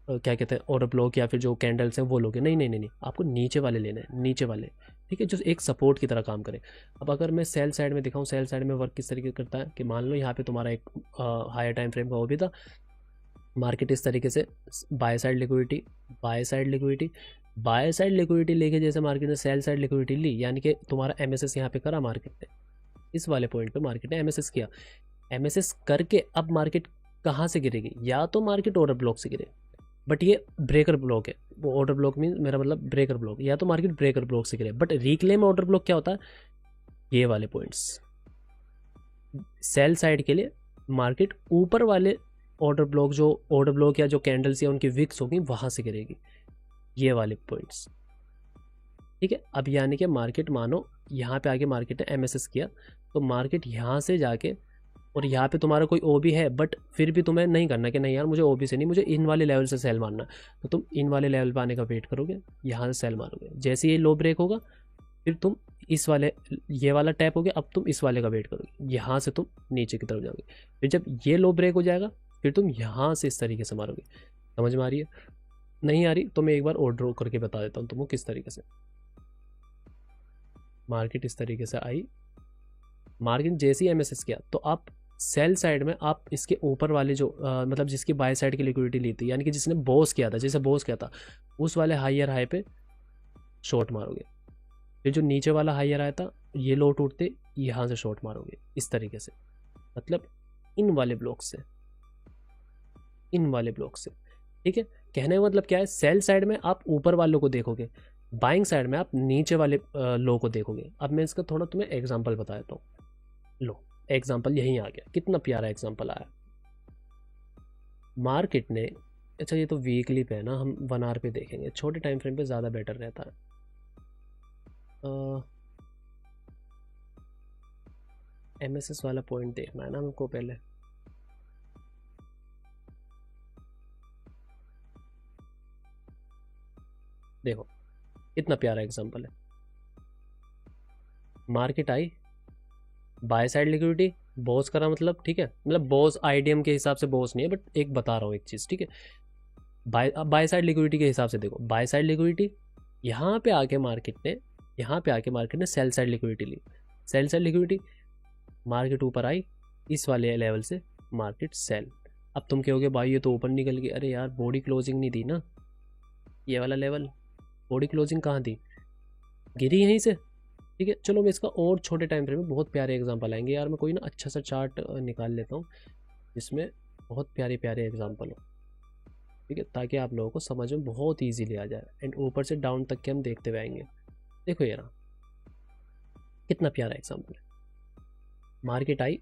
क्या कहते हैं ऑर्डर ब्लॉक या फिर जो कैंडल्स हैं वो लोगे, नहीं, आपको नीचे वाले लेने हैं, नीचे वाले, ठीक है, जो एक सपोर्ट की तरह काम करें। अब अगर मैं सेल साइड में दिखाऊं, सेल साइड में वर्क किस तरीके करता है कि मान लो यहाँ पे तुम्हारा एक हायर टाइम फ्रेम का वो भी था, मार्केट इस तरीके से बाय साइड लिक्विडिटी लेके जैसे मार्केट ने सेल साइड लिक्विडिटी ली, यानी कि तुम्हारा एमएसएस यहाँ पे करा मार्केट ने, इस वाले पॉइंट पे मार्केट ने एमएसएस किया, एमएसएस करके अब मार्केट कहाँ से गिरेगी, या तो मार्केट ऑर्डर ब्लॉक से गिरे, बट ये ब्रेकर ब्लॉक है, वो ऑर्डर ब्लॉक मीन मेरा मतलब ब्रेकर ब्लॉक, या तो मार्केट ब्रेकर ब्लॉक से गिरे। बट रिक्लेम ऑर्डर ब्लॉक क्या होता है, ये वाले पॉइंट्स सेल साइड के लिए मार्केट ऊपर वाले ऑर्डर ब्लॉक या जो कैंडल्स या उनकी विक्स होगी वहां से गिरेगी, ये वाले पॉइंट्स, ठीक है। अब यानी कि मार्केट मानो यहाँ पे आके मार्केट ने एमएसएस किया, तो मार्केट यहाँ से जाके और यहाँ पे तुम्हारा कोई ओबी है, बट फिर भी तुम्हें नहीं करना कि नहीं यार मुझे ओबी से नहीं, मुझे इन वाले लेवल से सेल मारना, तो तुम इन वाले लेवल पे आने का वेट करोगे, यहाँ से सेल मारोगे। जैसे ये लो ब्रेक होगा फिर तुम इस वाले, ये वाला टैप हो गया, अब तुम इस वाले का वेट करोगे, यहाँ से तुम नीचे की तरफ जाओगे। फिर जब ये लो ब्रेक हो जाएगा फिर तुम यहाँ से इस तरीके से मारोगे। समझ में आ रही है? नहीं आ रही तो मैं एक बार और ड्रॉ करके बता देता हूँ तुमको किस तरीके से। मार्केट इस तरीके से आई, मार्केट जैसे ही एमएसएस किया तो आप सेल साइड में आप इसके ऊपर वाले जो मतलब जिसकी बाय साइड की लिक्विडिटी ली थी, यानी कि जिसने बॉस किया था, जैसे बॉस किया था, उस वाले हायर हाई पे शॉर्ट मारोगे। फिर जो नीचे वाला हायर आया था, ये लो टूटते यहाँ से शॉर्ट मारोगे इस तरीके से, मतलब इन वाले ब्लॉक से, इन वाले ब्लॉक से। ठीक है, कहने का मतलब क्या है, सेल साइड में आप ऊपर वालों को देखोगे, बाइंग साइड में आप नीचे वाले लो को देखोगे। अब मैं इसका थोड़ा तुम्हें एग्जांपल बता देता हूँ। लो एग्जांपल यहीं आ गया, कितना प्यारा एग्जांपल आया। मार्केट ने, अच्छा ये तो वीकली पे है ना, हम 1 आवर पे देखेंगे, छोटे टाइम फ्रेम पे ज़्यादा बेटर रहता है। एमएसएस वाला पॉइंट देखना है ना हमको पहले। देखो कितना प्यारा एग्जांपल है। Market I, bye side liquidity, boss करा, मतलब ठीक है, मतलब बॉस आईडीएम के हिसाब से बॉस नहीं है, बट एक बता रहा हूँ एक चीज़, ठीक है। बाय साइड लिक्विडिटी के हिसाब से देखो, बाय साइड लिक्विडिटी, यहाँ पे आके मार्केट ने सेल साइड लिक्विडिटी ली, सेल साइड लिक्विडिटी, मार्केट ऊपर आई, इस वाले लेवल से मार्केट सेल। अब तुम कहोगे भाई ये तो ऊपर निकल गई, अरे यार बॉडी क्लोजिंग नहीं दी ना, ये वाला लेवल बॉडी क्लोजिंग कहाँ दी, गिरी यहीं से। ठीक है, चलो मैं इसका और छोटे टाइम फ्रेम में बहुत प्यारे एग्जांपल आएंगे यार, मैं कोई ना अच्छा सा चार्ट निकाल लेता हूँ जिसमें बहुत प्यारे प्यारे एग्जांपल हो, ठीक है, ताकि आप लोगों को समझ में बहुत ईजीली आ जाए, एंड ऊपर से डाउन तक के हम देखते हुए आएंगे। देखो ये रहा, कितना प्यारा एग्जांपल है। मार्केट आई,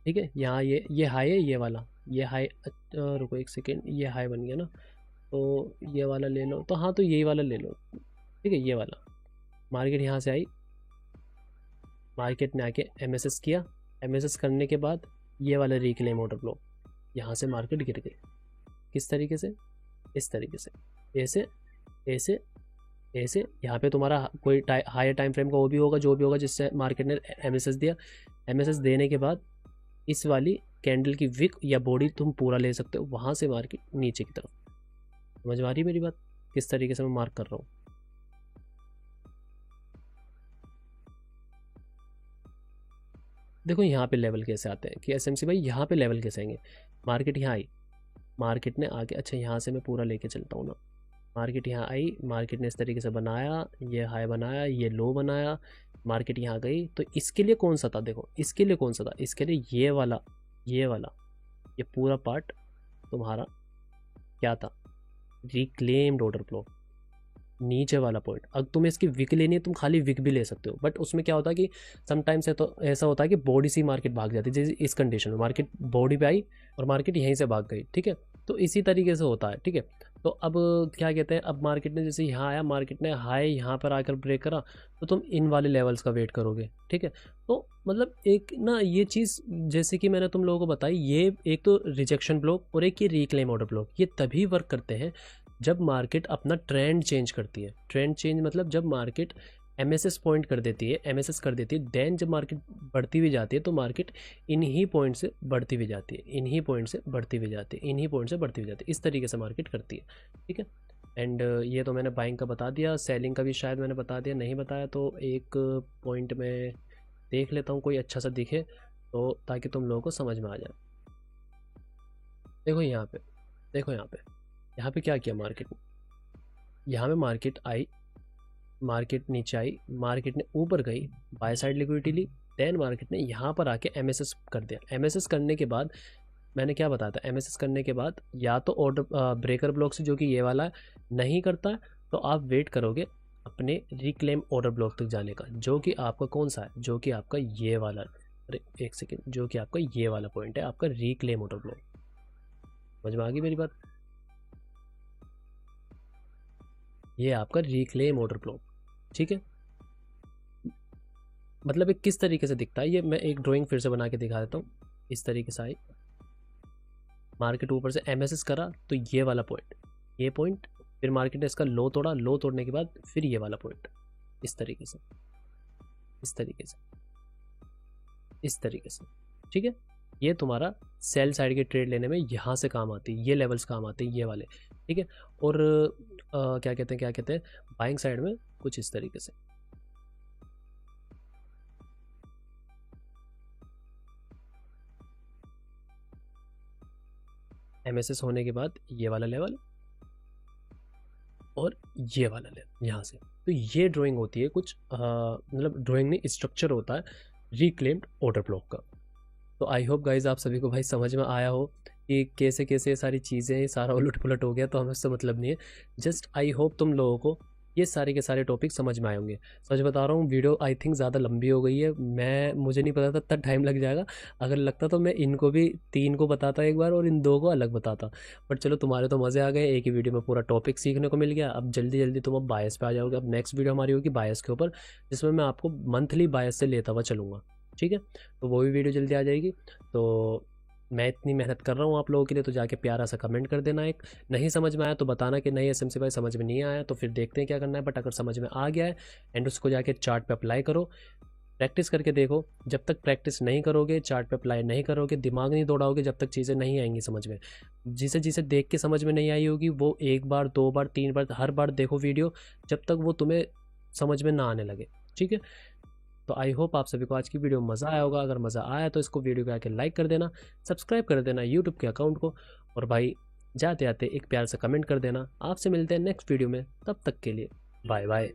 ठीक है, यहाँ ये हाई है, ये वाला, ये हाई, रुको एक सेकेंड, ये हाई बन गया ना, तो ये वाला ले लो, तो हाँ तो यही वाला ले लो, ठीक है, ये वाला। मार्केट यहाँ से आई, मार्केट ने आके एमएसएस किया, एमएसएस करने के बाद ये वाला रिक्लेम ऑर्डर ब्लॉक, यहाँ से मार्केट गिर गई। किस तरीके से, इस तरीके से, ऐसे ऐसे ऐसे। यहाँ पे तुम्हारा कोई हायर टाइम फ्रेम का वो भी होगा, जो भी होगा जिससे मार्केट ने एमएसएस दिया। एमएसएस देने के बाद इस वाली कैंडल की विक या बॉडी तुम पूरा ले सकते हो, वहाँ से मार्केट नीचे की तरफ। समझ में आ रही है मेरी बात, किस तरीके से मैं मार्क कर रहा हूँ। देखो यहाँ पे लेवल कैसे आते हैं कि एसएमसी भाई यहाँ पे लेवल कैसे आएंगे। मार्केट यहाँ आई, मार्केट ने आगे, अच्छा यहाँ से मैं पूरा लेके चलता हूँ ना। मार्केट यहाँ आई, मार्केट ने इस तरीके से बनाया, ये हाई बनाया, ये लो बनाया, मार्केट यहाँ गई, तो इसके लिए कौन सा था, देखो इसके लिए कौन सा था, इसके लिए ये वाला, ये वाला, ये पूरा पार्ट तुम्हारा क्या था, रिक्लेम्ड ऑर्डर फ्लो, नीचे वाला पॉइंट। अगर तुम्हें इसकी विक लेनी है तुम खाली विक भी ले सकते हो, बट उसमें क्या होता है कि समटाइम्स है तो ऐसा होता है कि बॉडी से मार्केट भाग जाती है, जैसे इस कंडीशन में मार्केट बॉडी पे आई और मार्केट यहीं से भाग गई, ठीक है, तो इसी तरीके से होता है, ठीक है। तो अब क्या कहते हैं, अब मार्केट ने जैसे यहाँ आया, मार्केट ने हाई यहाँ पर आकर ब्रेक करा, तो तुम इन वाले लेवल्स का वेट करोगे, ठीक है। तो मतलब एक ना ये चीज़ जैसे कि मैंने तुम लोगों को बताई, ये एक तो रिजेक्शन ब्लॉक और एक ये रिक्लेम ऑर्डर ब्लॉक, ये तभी वर्क करते हैं जब मार्केट अपना ट्रेंड चेंज करती है। ट्रेंड चेंज मतलब जब मार्केट एमएसएस पॉइंट कर देती है, एमएसएस कर देती है, देन जब मार्केट बढ़ती हुई जाती है तो मार्केट इन्हीं पॉइंट से बढ़ती हुई जाती है, इन्हीं पॉइंट से बढ़ती हुई जाती है, इन्हीं पॉइंट से बढ़ती हुई जाती है, इस तरीके से मार्केट करती है, ठीक है। एंड ये तो मैंने बाइंग का बता दिया, सेलिंग का भी शायद मैंने बता दिया, नहीं बताया तो एक पॉइंट में देख लेता हूँ कोई अच्छा सा दिखे तो, ताकि तुम लोगों को समझ में आ जाए। देखो यहाँ पे, देखो यहाँ पे क्या किया मार्केट ने, यहाँ पे मार्केट आई, मार्केट नीचे आई, मार्केट ने ऊपर गई, बाय साइड लिक्विडिटी ली, देन मार्केट ने यहाँ पर आके एमएसएस कर दिया। एमएसएस करने के बाद मैंने क्या बताया था, एमएसएस करने के बाद या तो ऑर्डर ब्रेकर ब्लॉक से, जो कि ये वाला है, नहीं करता है तो आप वेट करोगे अपने रिक्लेम ऑर्डर ब्लॉक तक जाने का, जो कि आपका कौन सा है, जो कि आपका ये वाला, अरे एक सेकेंड, जो कि आपका ये वाला पॉइंट है, आपका रिक्लेम ऑर्डर ब्लॉक। समझ में आ गई मेरी बात, ये आपका रिक्लेम ऑर्डर ब्लॉक, ठीक है। मतलब ये किस तरीके से दिखता है, ये मैं एक ड्राइंग फिर से बना के दिखा देता हूँ। इस तरीके से आई, मार्केट ऊपर से एमएसएस करा तो ये वाला पॉइंट, ये पॉइंट, फिर मार्केट ने इसका लो तोड़ा, लो तोड़ने के बाद फिर ये वाला पॉइंट, इस तरीके से, इस तरीके से, इस तरीके से, ठीक है। ये तुम्हारा सेल साइड के ट्रेड लेने में यहाँ से काम आती है, ये लेवल्स काम आते हैं, ये वाले, ठीक है। और क्या कहते हैं बाइंग साइड में कुछ इस तरीके से। एमएसएस होने के बाद ये वाला लेवल और ये वाला लें यहाँ से। तो ये ड्राइंग होती है कुछ मतलब ड्राइंग में स्ट्रक्चर होता है रिक्लेम्ड ऑर्डर ब्लॉक का। तो आई होप गाइज आप सभी को भाई समझ में आया हो कि कैसे कैसे ये सारी चीज़ें, सारा उलट पुलट हो गया, तो हमें उससे मतलब नहीं है। जस्ट आई होप तुम लोगों को ये सारे के सारे टॉपिक समझ में आए होंगे। सच बता रहा हूँ, वीडियो आई थिंक ज़्यादा लंबी हो गई है। मुझे नहीं पता था इतना टाइम लग जाएगा। अगर लगता तो मैं इनको भी 3 को बताता एक बार और इन 2 को अलग बताता। बट चलो, तुम्हारे तो मज़े आ गए, एक ही वीडियो में पूरा टॉपिक सीखने को मिल गया। अब जल्दी जल्दी तुम अब बायस पे आ जाओगे। अब नेक्स्ट वीडियो हमारी होगी बायस के ऊपर, जिसमें मैं आपको मंथली बायस से लेता हुआ चलूँगा। ठीक है, तो वो भी वीडियो जल्दी आ जाएगी। तो मैं इतनी मेहनत कर रहा हूँ आप लोगों के लिए, तो जाके प्यारा सा कमेंट कर देना। एक नहीं समझ में आया तो बताना कि नहीं एसएमसी भाई समझ में नहीं आया, तो फिर देखते हैं क्या करना है। बट अगर समझ में आ गया है एंड उसको जाके चार्ट पे अप्लाई करो, प्रैक्टिस करके देखो। जब तक प्रैक्टिस नहीं करोगे, चार्ट पे अप्लाई नहीं करोगे, दिमाग नहीं दौड़ाओगे, जब तक चीज़ें नहीं आएंगी समझ में। जिसे जिसे देख के समझ में नहीं आई होगी, वो 1 बार 2 बार 3 बार हर बार देखो वीडियो, जब तक वो तुम्हें समझ में ना आने लगे। ठीक है, तो आई होप आप सभी को आज की वीडियो में मज़ा आया होगा। अगर मज़ा आया तो इसको वीडियो को आके लाइक कर देना, सब्सक्राइब कर देना यूट्यूब के अकाउंट को, और भाई जाते आते एक प्यार से कमेंट कर देना। आपसे मिलते हैं नेक्स्ट वीडियो में, तब तक के लिए बाय बाय।